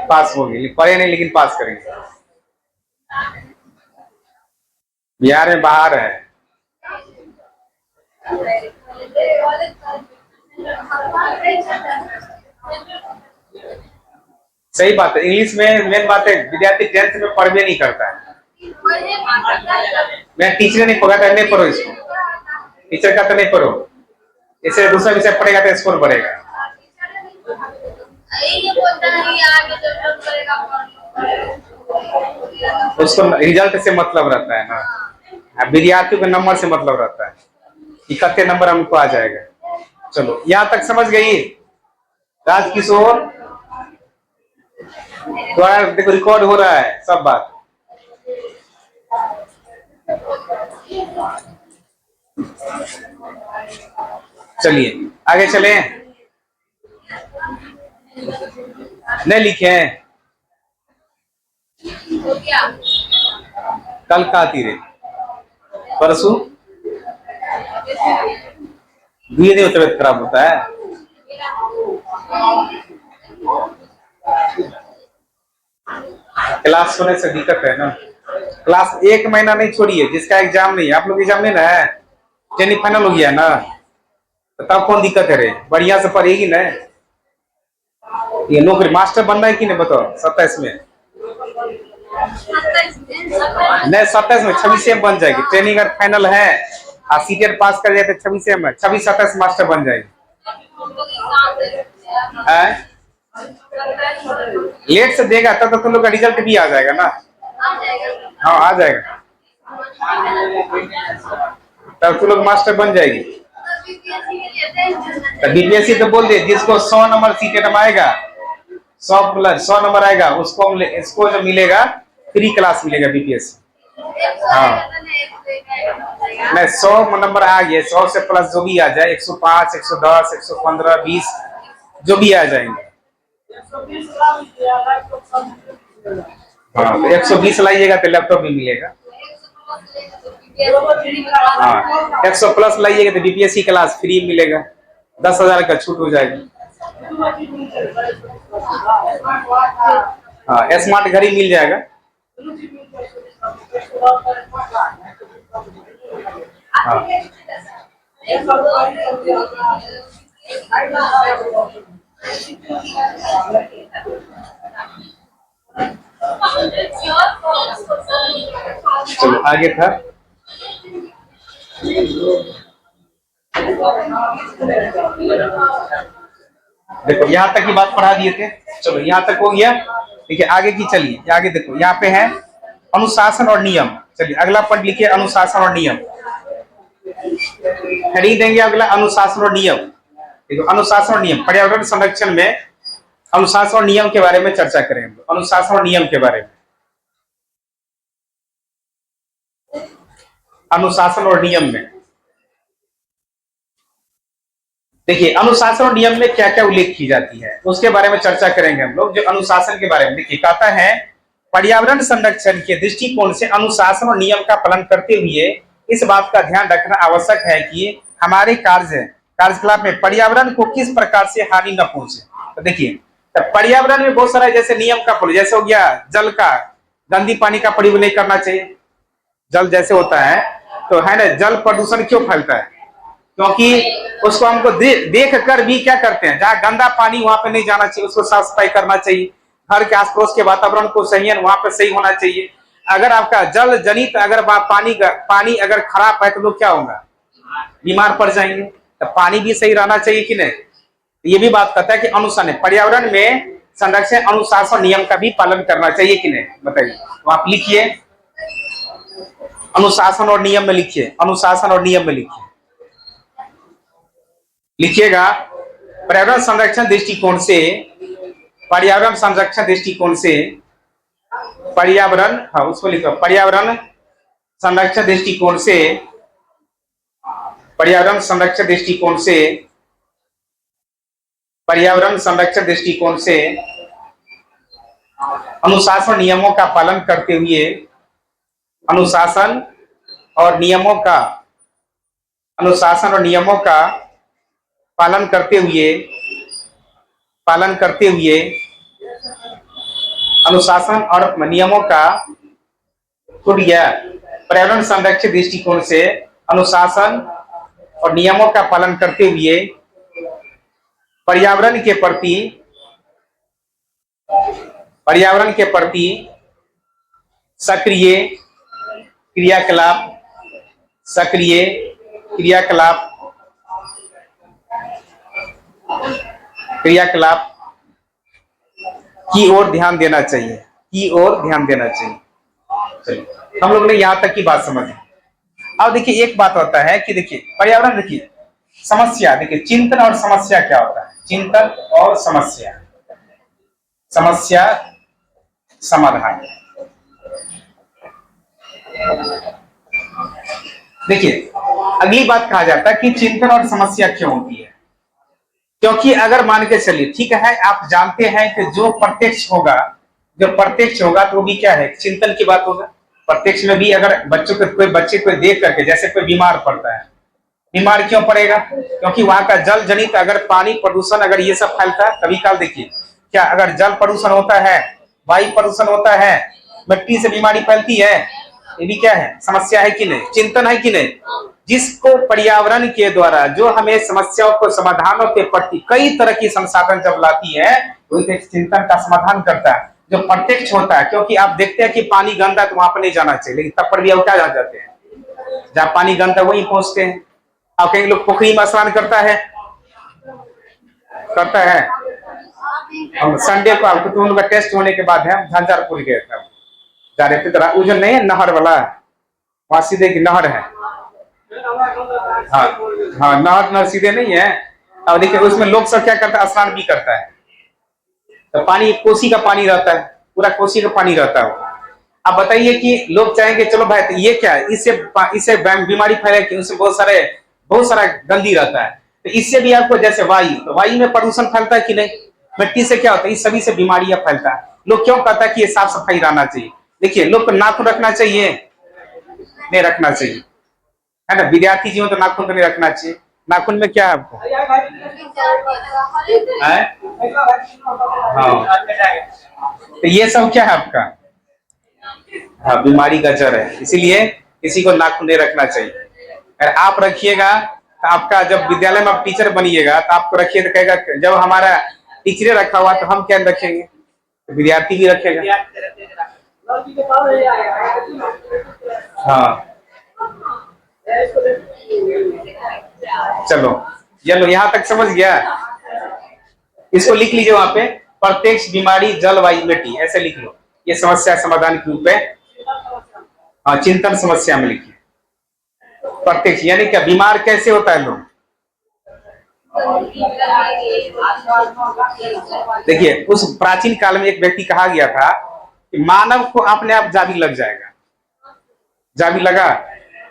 Speaker 1: पास हो गए। पढ़े नहीं लेकिन पास करेंगे। बिहार में बाहर है। सही बात है। इंग्लिश में मेन बात है विद्यार्थी 10th में पढ़ भी नहीं करता है। मैं टीचर नहीं पढ़ा था, नहीं पढ़ो इसको, टीचर का तो नहीं पढ़ो, इससे दूसरा विषय पढ़ेगा तो स्कोर बढ़ेगा। उसको रिजल्ट से मतलब रहता है ना, विद्यार्थियों के नंबर से मतलब रहता है कि कितने नंबर हमको आ जाएगा। चलो यहाँ तक समझ गई राजकिशोर? द्वारा देखो रिकॉर्ड हो रहा है सब बात। चलिए आगे चले। नहीं लिखे हैं? कल का तीरे परसों धीरे धीरे तबियत खराब होता है। क्लास होने से दिक्कत है ना। क्लास 1 महीना नहीं छोड़िए, जिसका एग्जाम नहीं है, आप लोग एग्जाम नहीं ना है, ट्रेनिंग फाइनल हो गया ना, तो तब कौन दिक्कत है रे? बढ़िया से पढ़ेगी ना। ये नौकरी मास्टर बनना है कि नहीं बताओ? 27 में नहीं, 27 में 26 में बन जाएगी। ट्रेनिंग अगर फाइनल है और सीटेट पास कर जाए तो 26 में 26-27 मास्टर बन जाएगी। लेट से देगा तब तो तुम लोग का रिजल्ट भी आ जाएगा ना। हाँ आ जाएगा, तब तो लोग मास्टर बन जाएगी। तो बीपीएससी तो बोल दे, जिसको 100 नंबर सीटेट आएगा, 100 प्लस 100 नंबर आएगा, उसको इसको जो मिलेगा फ्री क्लास मिलेगा बीपीएससी। हाँ नहीं, 100 नंबर आ गया, 100 से प्लस जो भी आ जाए, 105, 110, 115, 20 जो भी आ जाएंगे। हाँ तो 120 लाइएगा तो लैपटॉप भी मिलेगा। हाँ 100 प्लस लाइएगा तो बीपीएससी क्लास फ्री मिलेगा, 10,000 का छूट हो जाएगी। हाँ स्मार्ट घड़ी मिल जाएगा। हाँ चलो आगे था। देखो यहाँ तक की बात पढ़ा दिए थे, चलो यहाँ तक हो गया। देखिए आगे की, चलिए आगे देखो, यहाँ पे है अनुशासन और नियम। चलिए अगला पढ़ लिखिए, अनुशासन और नियम। खरीद देंगे अगला, अनुशासन और नियम। देखो अनुशासन और नियम, पर्यावरण संरक्षण में अनुशासन और नियम के बारे में चर्चा करेंगे। अनुशासन और नियम के बारे में, अनुशासन और नियम में देखिए अनुशासन और नियम में क्या क्या उल्लेख की जाती है उसके बारे में चर्चा करेंगे हम लोग। जो अनुशासन के बारे में देखिए, कहता है पर्यावरण संरक्षण के दृष्टिकोण से अनुशासन और नियम का पालन करते हुए इस बात का ध्यान रखना आवश्यक है कि हमारे कार्यकलाप में पर्यावरण को किस प्रकार से हानि न पहुंचे। तो देखिए, तो पर्यावरण में बहुत सारा जैसे नियम का प्रयोग, जैसे हो गया जल का, गंदी पानी का प्रयोग नहीं करना चाहिए। जल जैसे होता है तो है ना, जल प्रदूषण क्यों फैलता है? क्योंकि उसको हमको देख कर भी क्या करते हैं, जहाँ गंदा पानी वहां पे नहीं जाना चाहिए, उसको साफ सफाई करना चाहिए। घर के आस पड़ोस के वातावरण को सही है वहां पे सही होना चाहिए। अगर आपका जल जनित अगर पानी अगर खराब है तो लोग क्या होगा, बीमार पड़ जाएंगे। तो पानी भी सही रहना चाहिए कि नहीं, ये भी बात करता है कि अनुशासन, पर्यावरण में संरक्षण अनुशासन नियम का भी पालन करना चाहिए कि नहीं, बताइए। तो आप लिखिए अनुशासन और नियम में, लिखिए अनुशासन और नियम में लिखिए, लिखिएगा पर्यावरण संरक्षण दृष्टिकोण से, पर्यावरण संरक्षण दृष्टिकोण से, पर्यावरण, हाँ उसको लिखो, पर्यावरण संरक्षण दृष्टिकोण से, पर्यावरण संरक्षण दृष्टिकोण से, पर्यावरण संरक्षण दृष्टिकोण से अनुशासन नियमों का पालन करते हुए, अनुशासन और नियमों का, अनुशासन और नियमों का पालन करते हुए, अनुशासन और नियमों का, छूट गया, पर्यावरण संरक्षण दृष्टिकोण से अनुशासन और नियमों का पालन करते हुए पर्यावरण के प्रति सक्रिय क्रियाकलाप की ओर ध्यान देना चाहिए, चलिए हम लोग ने यहां तक की बात समझी। अब देखिए एक बात होता है कि देखिए पर्यावरण, देखिए समस्या, देखिए चिंतन और समस्या क्या होता है, चिंतन और समस्या, समाधान। देखिए अगली बात कहा जाता है कि चिंतन और समस्या क्यों होती है, क्योंकि अगर मान के चलिए, ठीक है आप जानते हैं कि जो प्रत्यक्ष होगा तो वो भी क्या है, चिंतन की बात होगा। प्रत्यक्ष में भी अगर कोई बच्चे को देख करके, जैसे कोई बीमार पड़ता है, बीमार क्यों पड़ेगा, क्योंकि वहां का जल जनित अगर पानी प्रदूषण अगर ये सब फैलता है, कभी काल देखिए क्या, अगर जल प्रदूषण होता है, वायु प्रदूषण होता है, मिट्टी से बीमारी फैलती है, ये भी क्या है, समस्या है कि नहीं, चिंतन है कि नहीं। जिसको पर्यावरण के द्वारा जो हमें समस्याओं को, समाधानों के प्रति कई तरह की संसाधन जब लाती है, तो एक चिंतन का समाधान करता है जो प्रत्यक्ष होता है। क्योंकि आप देखते हैं कि पानी गंदा है तो वहां पर नहीं जाना चाहिए, लेकिन तब पर भी क्या जा जाते हैं, जहाँ पानी गंदा वहीं पहुंचते हैं। आप कहीं लोग पोखरी में स्नान करता है हम संडे को, आपको तो उनका टेस्ट होने के बाद है, हम झंझारपुर गए थे, जा रहे थे तो वो जो नहीं है नहर वाला, वहां सीधे की नहर है। हाँ हाँ, नहर नहर सीधे नहीं है। अब देखिए उसमें लोग सब क्या करता है, स्नान भी करता है। तो पानी कोसी का पानी रहता है, पूरा कोसी का पानी रहता है। अब बताइए कि लोग चाहेंगे चलो भाई तो ये क्या है, इससे इससे बीमारी फैलेगी, उसमें बहुत सारा गंदी रहता है। तो इससे भी आपको जैसे वायु, तो वायु में प्रदूषण फैलता है कि नहीं, मिट्टी से क्या होता है, इस सभी से बीमारियां फैलता है। लोग क्यों कहता है कि ये साफ सफाई रहना चाहिए। देखिए लोग को नाखून रखना चाहिए, नहीं रखना चाहिए, है ना। विद्यार्थी जीवन तो नाखून तो नहीं रखना चाहिए। नाखून में क्या है आपको है? हाँ, तो ये सब क्या है आपका, हाँ बीमारी का जड़ है। इसीलिए किसी को नाखून नहीं रखना चाहिए। अगर आप रखिएगा तो आपका, जब विद्यालय में आप टीचर बनिएगा तो आपको रखिए तो कहेगा जब हमारा टीचरे रखा हुआ तो हम क्या रखेंगे, तो विद्यार्थी भी रखेगा। हाँ चलो, ये लो यहाँ तक समझ गया। इसको लिख लीजिए वहां पे, प्रत्यक्ष बीमारी जलवायु मिट्टी, ऐसे लिख लो। ये समस्या समाधान के रूप में, हाँ चिंतन समस्या में लिखिए। प्रत्यक्ष यानी क्या, बीमार कैसे होता है लोग। देखिए उस प्राचीन काल में एक व्यक्ति कहा गया था कि मानव को अपने आप जाबी लग जाएगा। जाबी लगा,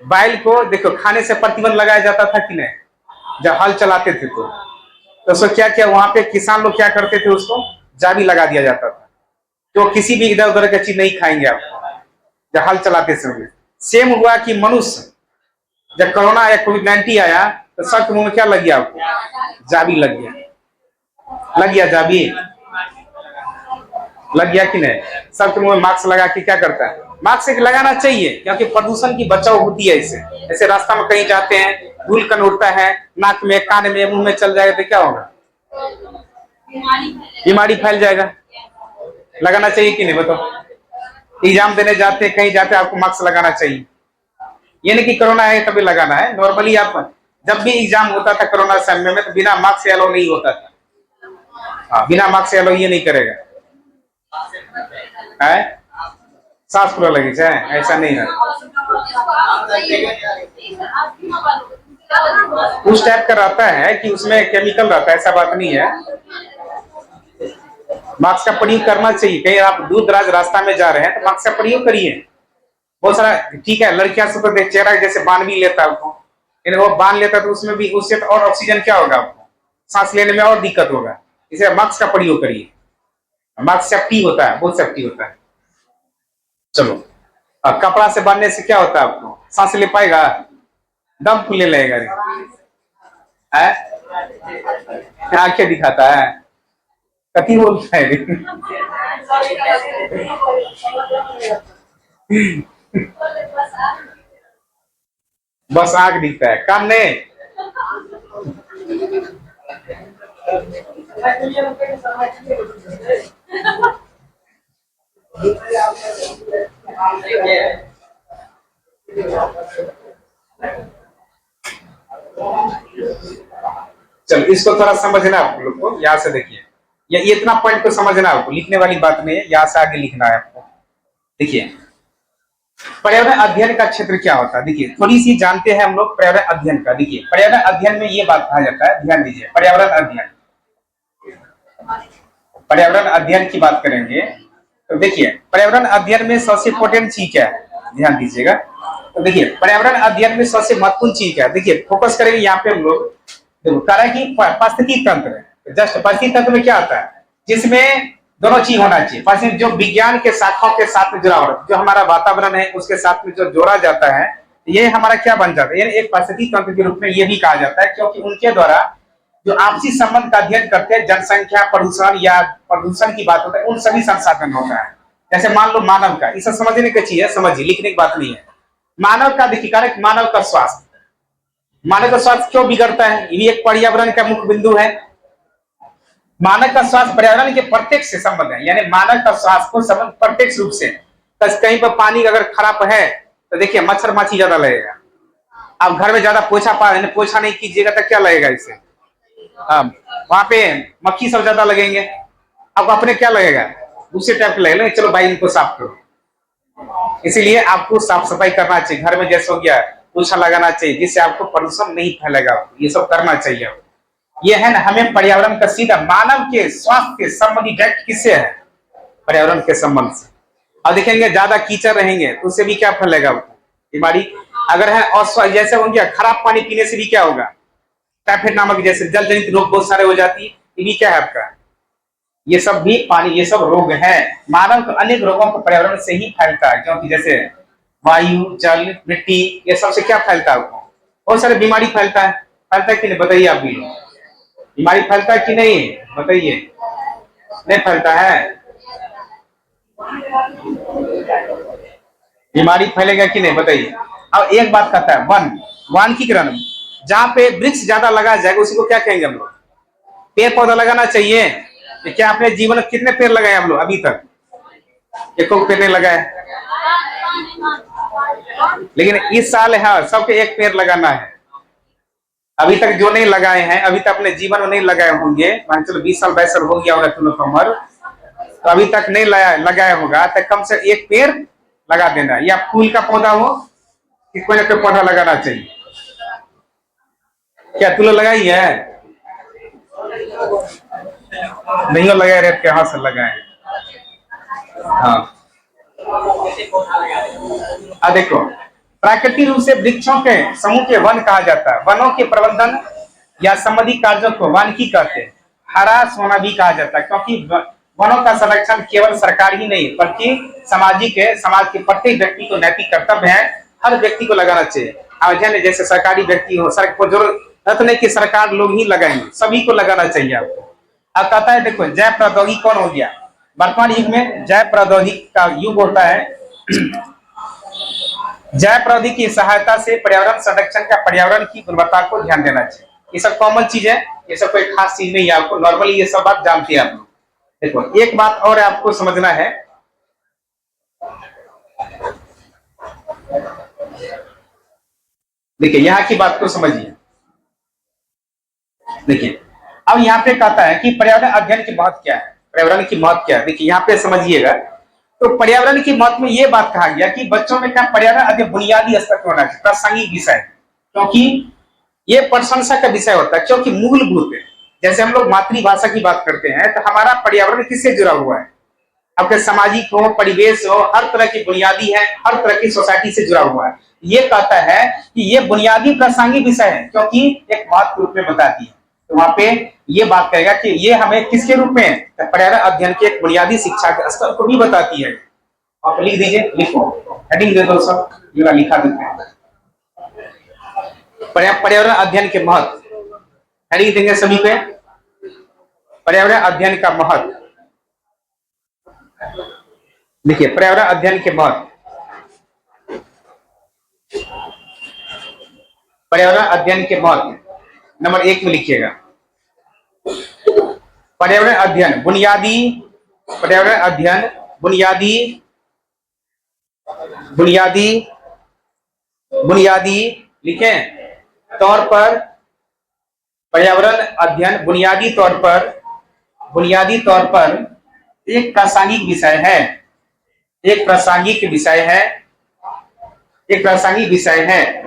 Speaker 1: बैल को देखो खाने से प्रतिबंध लगाया जाता था कि नहीं, जब हल चलाते थे तो उसको क्या क्या वहां पे किसान लोग क्या करते थे, उसको जाबी लगा दिया जाता था, तो किसी भी इधर उधर की चीज नहीं खाएंगे आपको जब हल चलाते समय। सेम हुआ कि मनुष्य जब कोरोना या कोविड-19 आया तो सबके मुंह में क्या लग गया आपको, जाबी लग गया। लग गया जाबी, लग गया कि नहीं। सबके मुंह में मास्क लगा के क्या करता है, मास्क एक लगाना चाहिए क्योंकि प्रदूषण की बचाव होती है इससे। ऐसे रास्ता में कहीं जाते हैं, धूल कण उड़ता है, नाक में कान में मुंह में चल जाएगा तो क्या होगा, बीमारी फैल जाएगा। लगाना चाहिए कि नहीं बताओ। एग्जाम देने जाते हैं, कहीं जाते हैं, आपको मास्क लगाना चाहिए। ये नहीं कि कोरोना है तभी लगाना है, नॉर्मली आप जब भी एग्जाम होता था कोरोना समय में तो बिना मास्क से अलाउ नहीं होता था। हाँ बिना मास्क से अलाउ ये नहीं करेगा है, सांस पूरा लगी चाहे ऐसा नहीं है। उस टाइप का रहता है कि उसमें केमिकल रहता है, ऐसा बात नहीं है। मास्क का प्रयोग करना चाहिए, कहीं आप दूर दराज रास्ता में जा रहे हैं तो मास्क का प्रयोग करिए। बहुत सारा ठीक है, लड़कियां से तो चेहरा जैसे बांध भी लेता है आपको, लेकिन वो बांध लेता है तो उसमें भी उससे तो और ऑक्सीजन क्या होगा आपको, सांस लेने में और दिक्कत होगा। इसे मास्क का प्रयोग करिए, मास्क सेफ्टी होता है, बहुत सेफ्टी होता है। चलो, अब कपड़ा से बांधने से क्या होता है, आपको सांस ले पाएगा, दम फूलने लगेगा है? आंखें दिखाता है, कति बोलता है बस आंख दिखता है, कान नहीं। चलो इसको थोड़ा समझना आप लोग को, यहाँ से देखिए, ये इतना पॉइंट को समझना आपको, लिखने वाली बात नहीं है, यहाँ से आगे लिखना है आपको। देखिए पर्यावरण अध्ययन का क्षेत्र क्या होता है, देखिए थोड़ी सी जानते हैं हम लोग पर्यावरण अध्ययन का। देखिए पर्यावरण अध्ययन में ये बात कहा जाता है, ध्यान दीजिए, पर्यावरण अध्ययन, पर्यावरण अध्ययन की बात करेंगे तो देखिए पर्यावरण अध्ययन में सबसे इंपॉर्टेंट चीज क्या है, ध्यान दीजिएगा। तो देखिए पर्यावरण अध्ययन में सबसे महत्वपूर्ण चीज क्या है, देखिए फोकस करेंगे यहाँ पे हम लोग। देखो कारण की पारिस्थितिकी तंत्र, जस्ट पारिस्थितिकी तंत्र में क्या आता है, जिसमें दोनों चीज होना चाहिए। पारिस्थितिक जो विज्ञान के शाखाओं के साथ में जुड़ा हुआ, जो हमारा वातावरण है उसके साथ में जो जोड़ा जाता है, ये हमारा क्या बन जाता है, एक पारिस्थितिकी तंत्र के रूप में ये भी कहा जाता है, क्योंकि उनके द्वारा जो आपसी संबंध का अध्ययन करते हैं, जनसंख्या प्रदूषण या प्रदूषण की बात होता है, उन सभी संसाधन होता है। जैसे मान लो मानव का, इसे समझने की चीज है, समझिए, लिखने की बात नहीं है। मानव का देखिए कारक, मानव का स्वास्थ्य, मानव का स्वास्थ्य क्यों बिगड़ता है, ये एक पर्यावरण का मुख्य बिंदु है। मानव का स्वास्थ्य पर्यावरण के प्रत्यक्ष से संबंध है, यानी मानव का स्वास्थ्य को संबंध प्रत्यक्ष रूप से। कहीं पर पानी अगर खराब है तो देखिए मच्छर माछी ज्यादा लगेगा। आप घर में ज्यादा पोछा नहीं कीजिएगा तो क्या लगेगा इससे, वहां पे मक्खी सब ज्यादा लगेंगे, आपको अपने क्या लगेगा, दूसरे टाइप के लगेगा, चलो भाई इनको साफ करो। इसीलिए आपको साफ सफाई करना चाहिए, घर में जैसे हो गया पोछा लगाना चाहिए, जिससे आपको प्रदूषण नहीं फैलेगा, ये सब करना चाहिए। ये है ना, हमें पर्यावरण का सीधा मानव के स्वास्थ्य के संबंधी डायरेक्ट किससे है, पर्यावरण के संबंध से। और देखेंगे ज्यादा कीचड़ रहेंगे तो उससे भी क्या फैलेगा बीमारी, अगर है और जैसे हो गया खराब पानी पीने से भी क्या होगा, टाइफाइड नामक जैसे जल जनित रोग बहुत सारे हो जाती है, ये भी क्या है आपका, ये सब भी पानी, ये सब रोग है। मानव को अनेक रोगों को पर्यावरण से ही फैलता है, क्योंकि जैसे वायु जल मिट्टी ये सबसे क्या फैलता है, बहुत सारे बीमारी फैलता है कि नहीं बताइए, आप भी बीमारी फैलता है कि नहीं बताइए, नहीं फैलता है, बीमारी फैलेगा कि नहीं बताइए। अब एक बात कहता है वन वानिकीकरण, जहां पे वृक्ष ज्यादा लगाया जाएगा उसी को क्या कहेंगे हम लोग, पेड़ पौधा लगाना चाहिए। तो क्या आपने जीवन में कितने पेड़ लगाए हम लोग अभी तक, एक पेड़ नहीं लगाए, लेकिन इस साल है सबके एक पेड़ लगाना है। अभी तक जो नहीं लगाए हैं, अभी तक अपने जीवन में नहीं लगाए होंगे, मान चलो 20 साल 22 साल हो गया होगा तुम लोग का उम्र, तो अभी तक नहीं लगाया होगा, तो कम से एक पेड़ लगा देना, या फूल का पौधा हो कि कोई ना कोई पौधा लगाना चाहिए। क्या तुम लोग लगाई है, नहीं लगाए रेत के हाथ से लगाए। हाँ देखो, प्राकृतिक रूप से वृक्षों के समूह के वन कहा जाता है, वनों के प्रबंधन या संबंधी कार्यों को वानिकी कहते हैं। हरा सोना भी कहा जाता है, क्योंकि वनों का संरक्षण केवल सरकार ही नहीं बल्कि सामाजिक है, समाज के प्रत्येक व्यक्ति को नैतिक कर्तव्य है, हर व्यक्ति को लगाना चाहिए। जैसे सरकारी व्यक्ति हो, सड़क पर जरूरत नहीं कि सरकार लोग ही लगाएंगे, सभी को लगाना चाहिए आपको। अब कहता है देखो जैव प्रौद्योगिकी कौन हो गया, वर्तमान युग में जैव प्रौद्योगिकी का युग होता है। जैव प्रौद्योगिकी की सहायता से पर्यावरण संरक्षण का, पर्यावरण की गुणवत्ता को ध्यान देना चाहिए। ये सब कॉमन चीज है, ये सब कोई खास चीज नहीं है, आपको नॉर्मली ये सब बात जानते हैं आप लोग। देखो एक बात और आपको समझना है, देखिए यहाँ की बात को समझिए। देखिए अब यहाँ पे कहता है कि पर्यावरण अध्ययन की महत्व क्या है, पर्यावरण की महत्व क्या है, देखिए यहाँ पे समझिएगा। तो पर्यावरण की महत्व में ये बात कहा गया कि बच्चों में क्या पर्यावरण अध्ययन बुनियादी स्तर पर होना चाहिए, प्रासंगिक विषय, क्योंकि ये प्रशंसा का विषय होता है, क्योंकि मूलभूत है। जैसे हम लोग मातृभाषा की बात करते हैं तो हमारा पर्यावरण किससे जुड़ा हुआ है, आपके सामाजिक हो, परिवेश हो, हर तरह की बुनियादी है, हर तरह की सोसाइटी से जुड़ा हुआ है। ये कहता है कि ये बुनियादी प्रासंगिक विषय है, क्योंकि एक बात के रूप में बताती है। तो वहां पे ये बात कहेगा कि ये हमें किसके रूप में, पर्यावरण अध्ययन के एक बुनियादी शिक्षा के स्तर को भी बताती है। आप लिख दीजिए, लिखो, हेडिंग दे दो सब, ये लिखा देते हैं पर्यावरण अध्ययन के महत्व, हेडिंग देंगे सभी पे, पर्यावरण अध्ययन का महत्व। देखिए पर्यावरण अध्ययन के महत्व, पर्यावरण अध्ययन के महत्व नंबर 1 में लिखिएगा, पर्यावरण अध्ययन बुनियादी, पर्यावरण अध्ययन बुनियादी बुनियादी बुनियादी लिखे तौर पर, पर्यावरण अध्ययन बुनियादी तौर पर एक प्रासंगिक विषय है, एक प्रासंगिक विषय है, एक प्रासंगिक विषय है।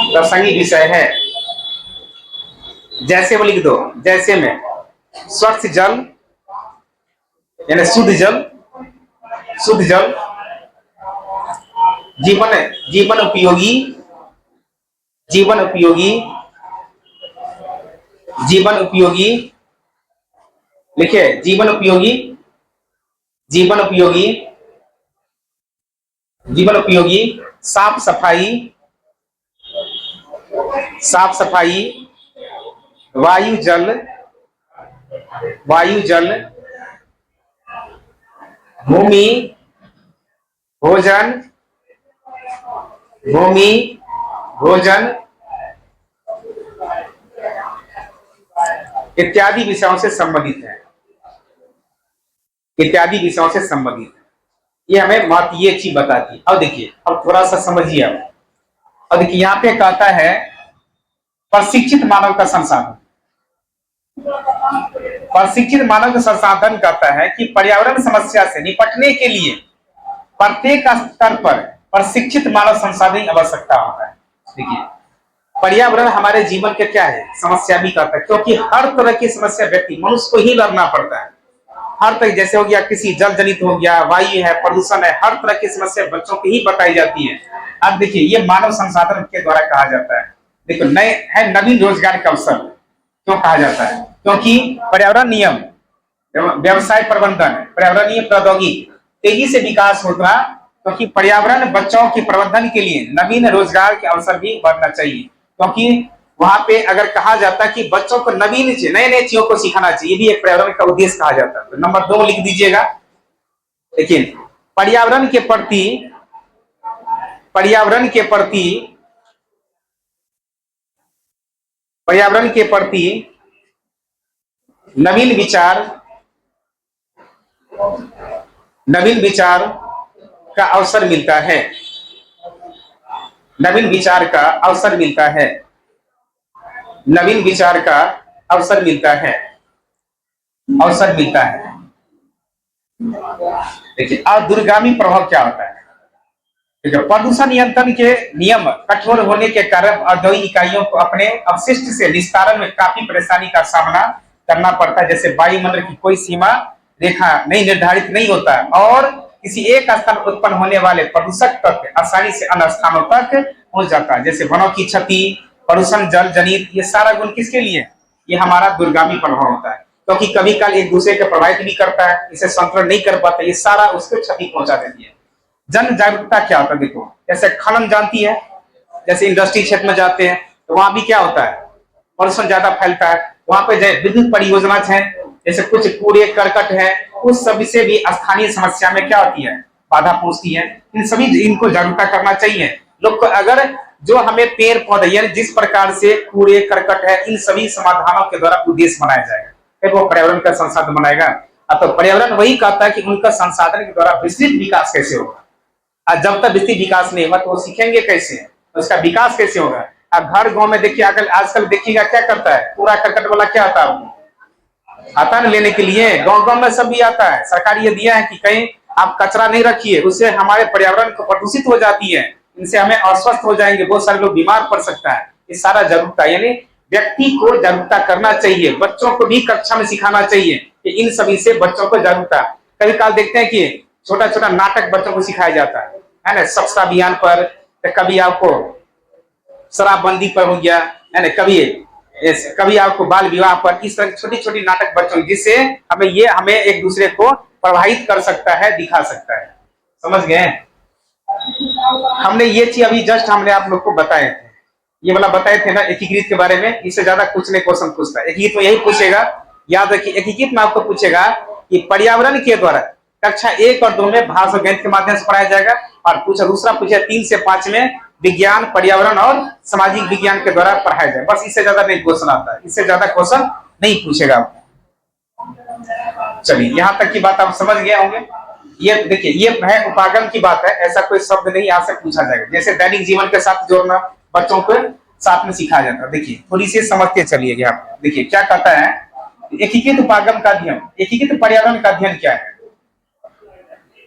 Speaker 1: प्रासंगिक विषय है, जैसे वो लिख दो, जैसे में स्वच्छ जल यानी शुद्ध जल, शुद्ध जल, जीवन जीवन उपयोगी, जीवन उपयोगी, जीवन उपयोगी, लिखिए जीवन उपयोगी, जीवन उपयोगी, जीवन उपयोगी, साफ सफाई, साफ सफाई, वायु जल, वायु जल, भूमि, भोजन, भूमि, भोजन इत्यादि विषयों से संबंधित है, इत्यादि विषयों से संबंधित है। ये हमें महत्व ये चीज बताती है। अब देखिए, अब थोड़ा सा समझिए आप। अब देखिए यहाँ पे कहता है प्रशिक्षित मानव का संसाधन, प्रशिक्षित मानव संसाधन कहता है कि पर्यावरण समस्या से निपटने के लिए प्रत्येक स्तर पर प्रशिक्षित मानव संसाधन की आवश्यकता होता है। देखिए, पर्यावरण हमारे जीवन के क्या है, समस्या भी कहता है, क्योंकि हर तरह की समस्या व्यक्ति मनुष्य को ही लड़ना पड़ता है। हर तरह, जैसे हो गया किसी जल जनित हो गया, वायु है, प्रदूषण है, हर तरह की समस्या बच्चों की ही बताई जाती है। अब देखिए, ये मानव संसाधन के द्वारा कहा जाता है। देखो, नए है नवीन रोजगार का अवसर क्यों कहा जाता है, क्योंकि पर्यावरण नियम, व्यवसाय प्रबंधन, पर्यावरणीय प्रौद्योगिकी तेजी से विकास होगा, क्योंकि पर्यावरण बच्चों के प्रबंधन के लिए नवीन रोजगार के अवसर भी बढ़ना चाहिए। क्योंकि वहां पे अगर कहा जाता है कि बच्चों को नवीन नए नए चीजों को सिखाना चाहिए, ये भी एक पर्यावरण का उद्देश्य कहा जाता है। तो नंबर 2 लिख दीजिएगा। देखिए, पर्यावरण के प्रति पर्यावरण के प्रति पर्यावरण के प्रति नवीन विचार का अवसर मिलता है। नवीन विचार का अवसर मिलता है। नवीन विचार का अवसर मिलता है। अवसर मिलता है। देखिए, अब दूरगामी प्रभाव क्या होता है। देखिए, प्रदूषण नियंत्रण के नियम कठोर होने के कारण औद्योगिक इकाइयों को अपने अपशिष्ट से निस्तारण में काफी परेशानी का सामना करना पड़ता है। जैसे वायुमंडल की कोई सीमा रेखा नहीं निर्धारित नहीं होता है और किसी एक स्थान पर उत्पन्न होने वाले प्रदूषक तत्व आसानी से अन्य स्थानों तक पहुंच जाता है। जैसे वनों की क्षति, प्रदूषण, जल जनित, ये सारा गुण किसके लिए, ये हमारा दूरगामी प्रभाव होता है, क्योंकि कभी काल एक दूसरे को प्रभावित भी करता है, इसे संतुलन नहीं कर पाता, ये सारा उसको क्षति पहुंचा देती है। जन जागरूकता क्या होता है, देखो, जैसे खनन जानती है, जैसे इंडस्ट्री क्षेत्र में जाते हैं तो वहां भी क्या होता है, प्रदूषण ज्यादा फैलता है। वहां पे विद्युत परियोजना है, जैसे कुछ कूड़े करकट है, उस सभी से भी स्थानीय समस्या में क्या होती है, बाधा पहुंचती है। इन सभी इनको जागरूकता करना चाहिए लोग को। अगर जो हमें पेड़ पौधे यानी जिस प्रकार से कूड़े करकट है, इन सभी समाधानों के द्वारा उद्देश्य बनाया जाएगा, फिर वो पर्यावरण का संसाधन बनाएगा। तो पर्यावरण वही कहता है कि उनका संसाधन के द्वारा विस्तृत विकास कैसे होगा। जब तक विस्तृत विकास नहीं होगा तो वो सीखेंगे कैसे, तो उसका विकास कैसे होगा। अब घर गांव में देखिए, अगर आजकल देखिएगा क्या करता है, कूड़ा करकट वाला क्या आता है, आपको आता है लेने के लिए, गांव गांव में सब भी आता है। सरकार ये दिया है कि कहीं आप कचरा नहीं रखिए, उससे हमारे पर्यावरण को प्रदूषित हो जाती है, इनसे हमें अस्वस्थ हो जाएंगे, बहुत सारे लोग बीमार पड़ सकता है। ये सारा जागरूकता, यानी व्यक्ति को जागरूकता करना चाहिए, बच्चों को भी कक्षा में सिखाना चाहिए कि इन सभी से बच्चों को जागरूकता। कभी काल देखते हैं कि छोटा छोटा नाटक बच्चों को सिखाया जाता है ना, स्वच्छता अभियान पर, कभी आपको शराबबंदी पर हो गया है ना, कभी आपको बाल विवाह पर, इस तरह छोटी छोटी नाटक बच्चों, जिससे हमें एक दूसरे को प्रभावित कर सकता है, दिखा सकता है। समझ गए। हमने ये चीज अभी जस्ट हमने आप लोग को बताए थे, ये वाला बताए थे ना एकीकृत के बारे में। इससे ज्यादा कुछ नहीं क्वेश्चन पूछता है। एकीकृत में यही पूछेगा, याद रखिए, एकीकृत में आपको पूछेगा कि पर्यावरण के द्वारा कक्षा 1 और 2 में भाषा गणित के माध्यम से पढ़ाया जाएगा, और दूसरा पूछेगा 3 से 5 में विज्ञान, पर्यावरण और सामाजिक विज्ञान के द्वारा पढ़ाया जाए। बस इससे ज्यादा नहीं क्वेश्चन आता है, इससे ज्यादा क्वेश्चन नहीं पूछेगा। चलिए, यहाँ तक की बात आप समझ गए होंगे। ये देखिए, ये है उपागम की बात है, ऐसा कोई शब्द नहीं यहाँ से पूछा जाएगा। जैसे दैनिक जीवन के साथ जोड़ना बच्चों को साथ में सिखाया जाता है। देखिए, थोड़ी सी समझते चलिएगा आप। देखिए क्या कहता है, एकीकृत उपागम का अध्ययन, एकीकृत पर्यावरण का अध्ययन क्या है।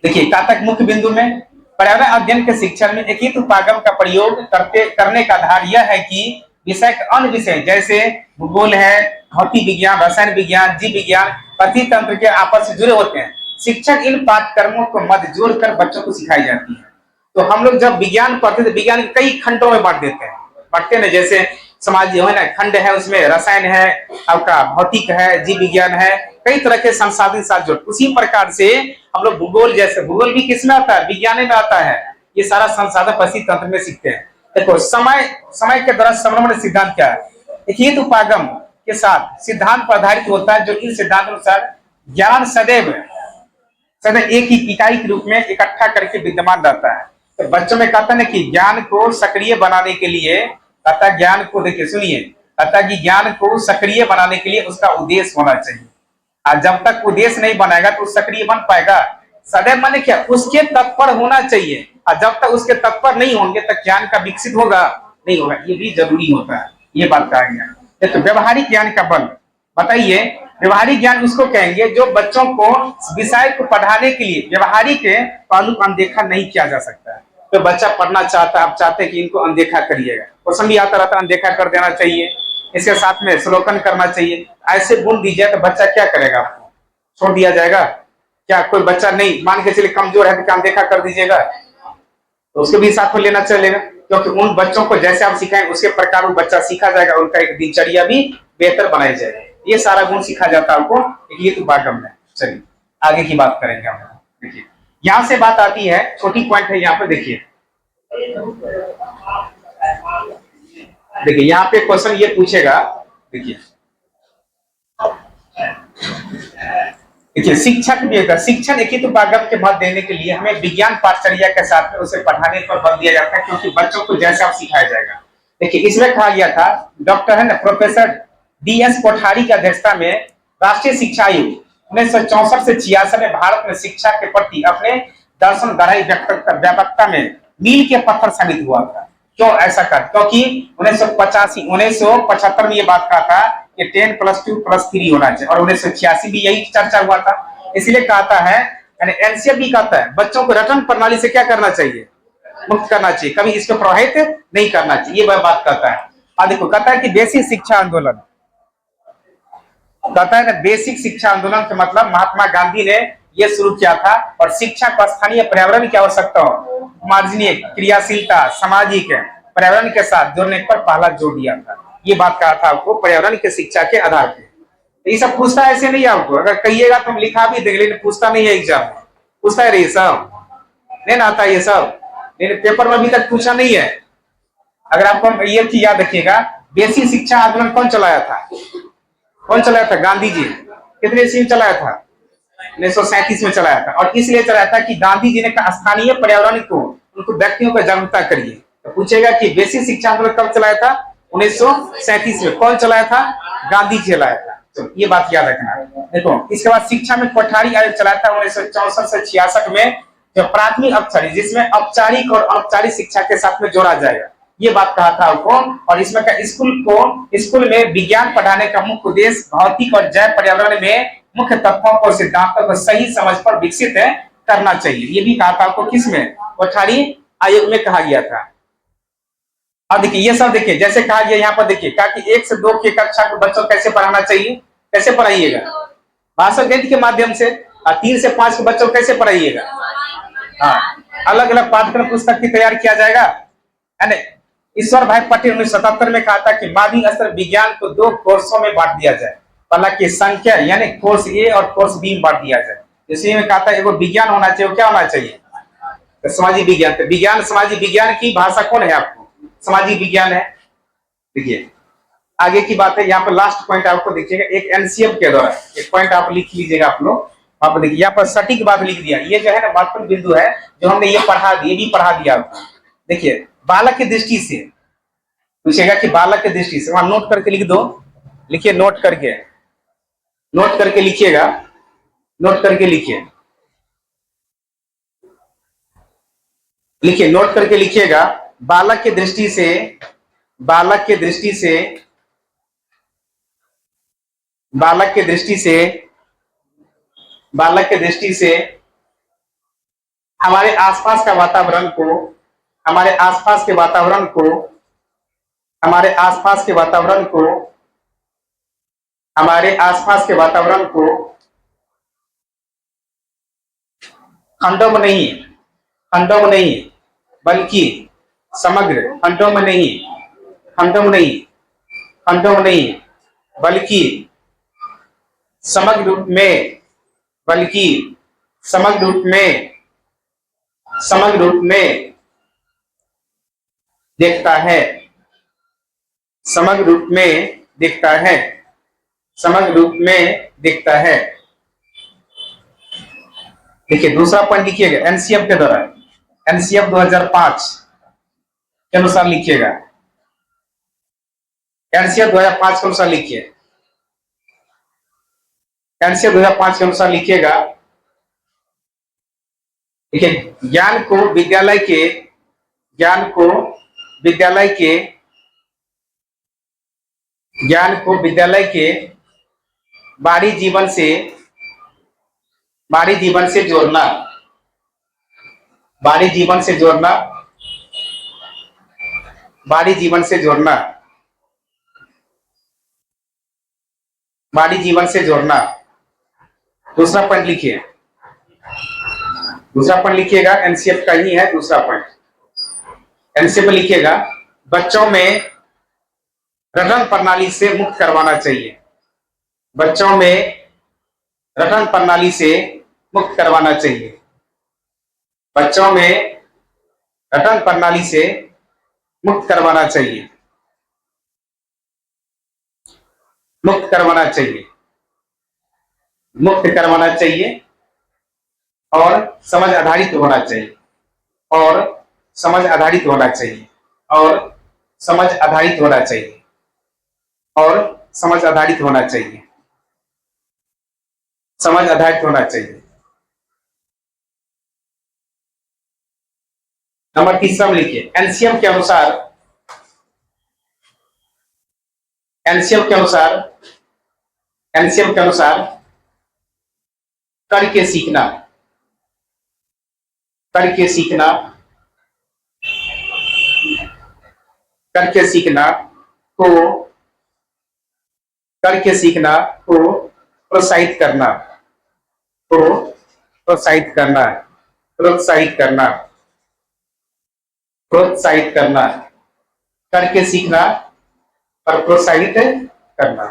Speaker 1: देखिए, कातक मुख्य बिंदु में पर्यावरण अध्ययन के शिक्षण में एकीकृत उपागम का प्रयोग करने का आधार यह है कि विषय के अन्य विषय जैसे भूगोल है, भौतिक विज्ञान, रसायन विज्ञान, जीव विज्ञान, पृथ्वी तंत्र के आपस से जुड़े होते हैं। शिक्षक इन पाठ्यक्रमों को मध्य जोड़कर बच्चों को सिखाई जाती है। तो हम लोग जब विज्ञान पढ़ते थे, विज्ञान कई खंडों में बांट देते हैं, पढ़ते हैं, जैसे समाज जो है ना खंड है, उसमें रसायन है, आपका भौतिक है, जीव विज्ञान है, कई तरह के संसाधन साथ जोड़। उसी प्रकार से हम लोग भूगोल, जैसे भूगोल भी किसमें आता है, विज्ञान में आता है। ये सारा संसाधन पृथ्वी तंत्र में सीखते हैं। देखो, समय के द्वारा समन्वय सिद्धांत क्या है, एकीकृत उपागम के साथ सिद्धांत पर आधारित होता है, जो इन सिद्धांत अनुसार ज्ञान सदैव एक ही इकाई के रूप में इकट्ठा करके विद्यमान रहता है। तो बच्चों में कहता है कि ज्ञान को सक्रिय बनाने के लिए, कहता ज्ञान को, देखिए सुनिए, कहता कि ज्ञान को सक्रिय बनाने के लिए उसका उद्देश्य होना चाहिए। और जब तक उद्देश्य नहीं बनाएगा तो सक्रिय बन पाएगा। सदैव माने क्या, उसके तत्पर होना चाहिए, और जब तक उसके तत्पर नहीं होंगे तक ज्ञान का विकसित होगा नहीं होगा, ये भी जरूरी होता है। ये बात कहा गया। तो व्यवहारिक ज्ञान का बल बताइए, व्यवहारिक ज्ञान उसको कहेंगे जो बच्चों को विषय को पढ़ाने के लिए व्यवहारिक पहलू को अनदेखा नहीं किया जा सकता है। तो बच्चा पढ़ना चाहता है, आप चाहते हैं कि इनको अनदेखा करिएगा, क्वेश्चन भी आता रहता है, अनदेखा कर देना चाहिए, इसके साथ में श्लोकन करना चाहिए, ऐसे गुण दीजिए तो बच्चा क्या करेगा? आपको छोड़ दिया जाएगा क्या? कोई बच्चा नहीं मान के चलिए कमजोर है तो क्या अनदेखा कर दीजिएगा? तो उसके भी साथ में लेना चलेगा, क्योंकि उन बच्चों को जैसे आप सिखाएंगे उसके प्रकार वो बच्चा सीखा जाएगा, उनका एक दिनचर्या भी बेहतर बनाई जाएगी। ये सारा गुण सीखा जाता है आपको, ये तो बागम है। चलिए आगे की बात करेंगे हम। देखिए यहां से बात आती है, छोटी पॉइंट है यहाँ पे, देखिए देखिए यहाँ पे क्वेश्चन ये पूछेगा, देखिए देखिए शिक्षक भी होगा, शिक्षण एक ही तो बागम के मत देने के लिए हमें विज्ञान पाठचर्या के साथ में उसे पढ़ाने पर बल दिया जाता है, क्योंकि बच्चों को जैसे आप सिखाया जाएगा। देखिए इसमें कहा गया था, डॉक्टर है ना प्रोफेसर DS कोठारी की अध्यक्षता में राष्ट्रीय शिक्षा आयोग 1964 से 66 में भारत में शिक्षा के प्रति अपने दर्शन गहराई व्यापकता में मील के पत्थर साबित हुआ था। क्यों ऐसा कर? क्योंकि 1975 में ये बात कहा था कि 10+2+3 होना चाहिए, और 1986 भी यही चर्चा हुआ था। इसलिए कहता है, यानी एनसीएफ भी कहता है बच्चों को रटन प्रणाली से क्या करना चाहिए? मुक्त करना चाहिए, कभी इसको प्रभावित नहीं करना चाहिए, ये बात कहता है। और देखो कहता है कि बेसिक शिक्षा आंदोलन, कहता है ना बेसिक शिक्षा आंदोलन का मतलब महात्मा गांधी ने यह शुरू किया था, और शिक्षा को स्थानीय पर्यावरण की आवश्यकता हो, मार्जनीय क्रियाशीलता, सामाजिक पर्यावरण के साथ जोड़ने पर पहला जोर दिया था। ये बात कहा था आपको पर्यावरण की शिक्षा के आधार पर। तो ये सब पूछता ऐसे नहीं आपको, अगर कहिएगा तो हम लिखा भी देंगे, लेकिन पूछता नहीं है एग्जाम में। पूछता है ये सब नहीं ना आता, ये सब लेकिन पेपर में अभी तक पूछा नहीं है। अगर आपको ये चीज याद रखिएगा, बेसिक शिक्षा आंदोलन कौन चलाया था? कौन चलाया था? गांधी जी। कितने ईस्वी में चलाया था? 1937 में चलाया था। और इसलिए चलाया था कि गांधी जी ने कहा स्थानीय पर्यावरण को, उनको व्यक्तियों को जागरूकता करिए। तो पूछेगा कि बेसिक शिक्षा आंदोलन कब चलाया था? 1937 में। कौन चलाया था? गांधी जी चलाया था। तो ये बात याद रखना। देखो इसके बाद शिक्षा में कोठारी आयोग चलाया था 1964 से 66 में, जो प्राथमिक औपचारिक, जिसमें औपचारिक और अनौपचारिक शिक्षा के साथ में जोड़ा जाएगा, ये बात कहा था आपको। और इसमें का स्कूल में विज्ञान पढ़ाने का मुख्य उद्देश्य भौतिक और जैव पर्यावरण में मुख्य तत्वों और सिद्धांतों को सही समझ पर विकसित करना चाहिए। ये भी कहा था आपको, किसमें? कोठारी आयोग में कहा गया था। अब देखिए ये सब देखिए, जैसे कहा गया यहाँ पर, देखिए कहा कि 1 से 2 की कक्षा को बच्चों कैसे पढ़ाना चाहिए, कैसे पढ़ाइएगा? भाषा गणित के माध्यम से। और 3 से 5 के बच्चों को कैसे पढ़ाइएगा? हाँ, अलग अलग पाठ्यक्रम पुस्तक की तैयार किया जाएगा, है ना। ईश्वर भाई पटेल 1977 में कहा था कि माध्यमिक स्तर विज्ञान को 2 कोर्सों में बांट दिया जाए, हालांकि संख्या यानी कोर्स ए और कोर्स बी में बांट दिया जाए। इसलिए में कहा था एगो विज्ञान होना चाहिए, क्या होना चाहिए? तो सामाजिक विज्ञान। तो विज्ञान सामाजिक विज्ञान की भाषा कौन है आपको? सामाजिक विज्ञान है। देखिए आगे की बात है, यहाँ पर लास्ट पॉइंट आपको देखिएगा, एक एनसीएफ के द्वारा एक पॉइंट आप लिख लीजिएगा आप लोग। आप देखिए यहाँ पर सटीक बात लिख दिया, ये जो है ना महत्वपूर्ण बिंदु है, जो हमने ये पढ़ा दिया, भी पढ़ा दिया आपको। देखिए बालक की दृष्टि से पूछेगा कि बालक की दृष्टि से, वहां नोट करके लिख दो, लिखिए नोट करके लिखिएगा, नोट करके लिखिए, नोट करके लिखिएगा। बालक की दृष्टि से, बालक की दृष्टि से, बालक की दृष्टि से, बालक की दृष्टि से हमारे आसपास का वातावरण को, हमारे आसपास के वातावरण को, हमारे आसपास के वातावरण को, हमारे आसपास के वातावरण को खंडों में नहीं, खंडों में नहीं बल्कि समग्र, खंडों में नहीं, खंडों में नहीं, खंडों में नहीं बल्कि समग्र रूप में, बल्कि समग्र रूप में, समग्र रूप में देखता है, समग्र रूप में दिखता है, समग्र रूप में दिखता है। देखिए दूसरा पॉइंट लिखिएगा एनसीएफ के द्वारा, एनसीएफ 2005 के अनुसार लिखिएगा, एनसीएफ 2005 के अनुसार लिखिए, एनसीएफ 2005 के अनुसार लिखिएगा। देखिए ज्ञान को विद्यालय के, ज्ञान को विद्यालय के, ज्ञान को विद्यालय के बाहरी जीवन से, बाहरी जीवन से जोड़ना, बाहरी जीवन से जोड़ना, बाहरी जीवन से जोड़ना, बाहरी जीवन से जोड़ना। दूसरा पॉइंट लिखिए, दूसरा पॉइंट लिखिएगा, एनसीएफ का ही है दूसरा पॉइंट। एनसीएफ में लिखिएगा, बच्चों में रटन प्रणाली से मुक्त करवाना चाहिए, बच्चों में रटन प्रणाली से मुक्त करवाना चाहिए, बच्चों में रटन प्रणाली से मुक्त करवाना चाहिए, मुक्त करवाना चाहिए, मुक्त करवाना चाहिए, और समझ आधारित होना चाहिए, और समझ आधारित होना चाहिए, और समझ आधारित होना चाहिए, और समझ आधारित होना चाहिए, समझ आधारित होना चाहिए। नंबर तीसरा में लिखिए, एनसीएम के अनुसार, एनसीएम के अनुसार, एनसीएम के अनुसार करके सीखना, करके सीखना, करके सीखना को, करके सीखना को प्रोत्साहित करना, को प्रोत्साहित करना, प्रोत्साहित करना, प्रोत्साहित करना, करके सीखना और प्रोत्साहित करना।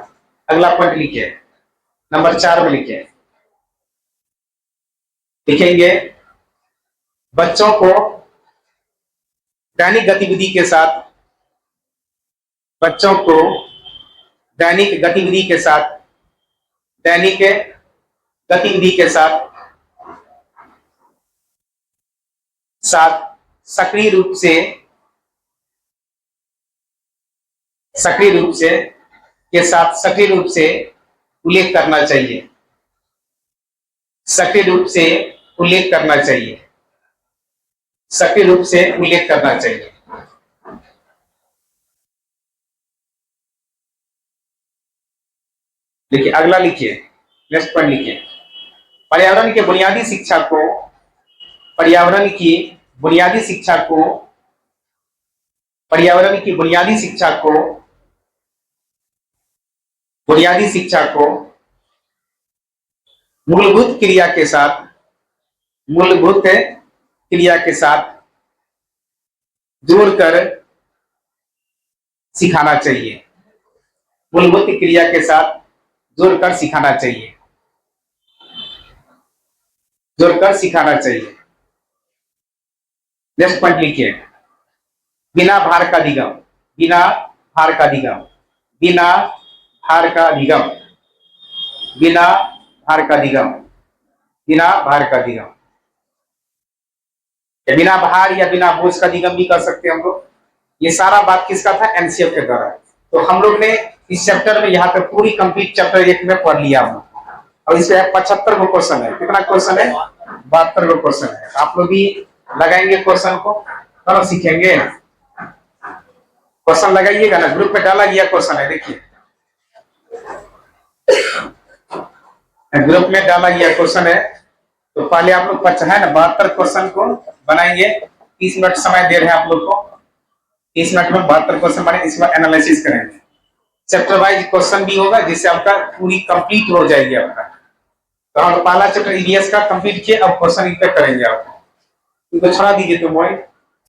Speaker 1: अगला पॉइंट लिखिए, नंबर 4 में लिखिए, लिखेंगे, बच्चों को दैनिक गतिविधि के साथ, बच्चों को दैनिक गतिविधि के साथ, दैनिक गतिविधि के साथ साथ सक्रिय रूप से, सक्रिय रूप से के साथ सक्रिय रूप से उल्लेख करना चाहिए, सक्रिय रूप से उल्लेख करना चाहिए, सक्रिय रूप से उल्लेख करना चाहिए। देखिए अगला लिखिए, नेक्स्ट पॉइंट लिखिए, पर्यावरण के बुनियादी शिक्षा को, पर्यावरण की बुनियादी शिक्षा को, पर्यावरण की बुनियादी शिक्षा को, बुनियादी शिक्षा को मूलभूत क्रिया के साथ, मूलभूत क्रिया के साथ जोड़कर सिखाना चाहिए, मूलभूत क्रिया के साथ जोड़कर सिखाना चाहिए, जोड़कर सिखाना चाहिए। नेक्स्ट पॉइंट लिखिए, बिना भार का अधिगम, बिना भार का अधिगम, बिना भार का अधिगम, बिना भार का अधिगम, बिना भार का अधिगम, या बिना भार या बिना बोझ का अधिगम भी कर सकते हैं हम लोग। ये सारा बात किसका था, एनसीएफ के द्वारा। तो हम लोग ने इस चैप्टर में यहाँ तक पूरी कंप्लीट चैप्टर 1 में पढ़ लिया हम, और इसमें 75 गो क्वेश्चन है। कितना क्वेश्चन है, 72 गो क्वेश्चन है। आप लोग भी लगाएंगे क्वेश्चन को, तो सीखेंगे। क्वेश्चन लगाइएगा ना, ग्रुप में डाला गया क्वेश्चन है, देखिए ग्रुप में डाला गया क्वेश्चन है। तो पहले आप लोग है ना 72 क्वेश्चन को बनाएंगे, 30 मिनट समय दे रहे हैं आप लोग को, 30 मिनट में 72 क्वेश्चन बने, इसमें एनालिसिस करेंगे। चैप्टर वाइज क्वेश्चन भी होगा, जिससे आपका पूरी कंप्लीट हो जाएगी आपका। तो हम पहला चैप्टर ईवीएस का कंप्लीट किए, अब क्वेश्चन इस पे करेंगे आपको। इनको छोड़ा दीजिए तो मोबाइल।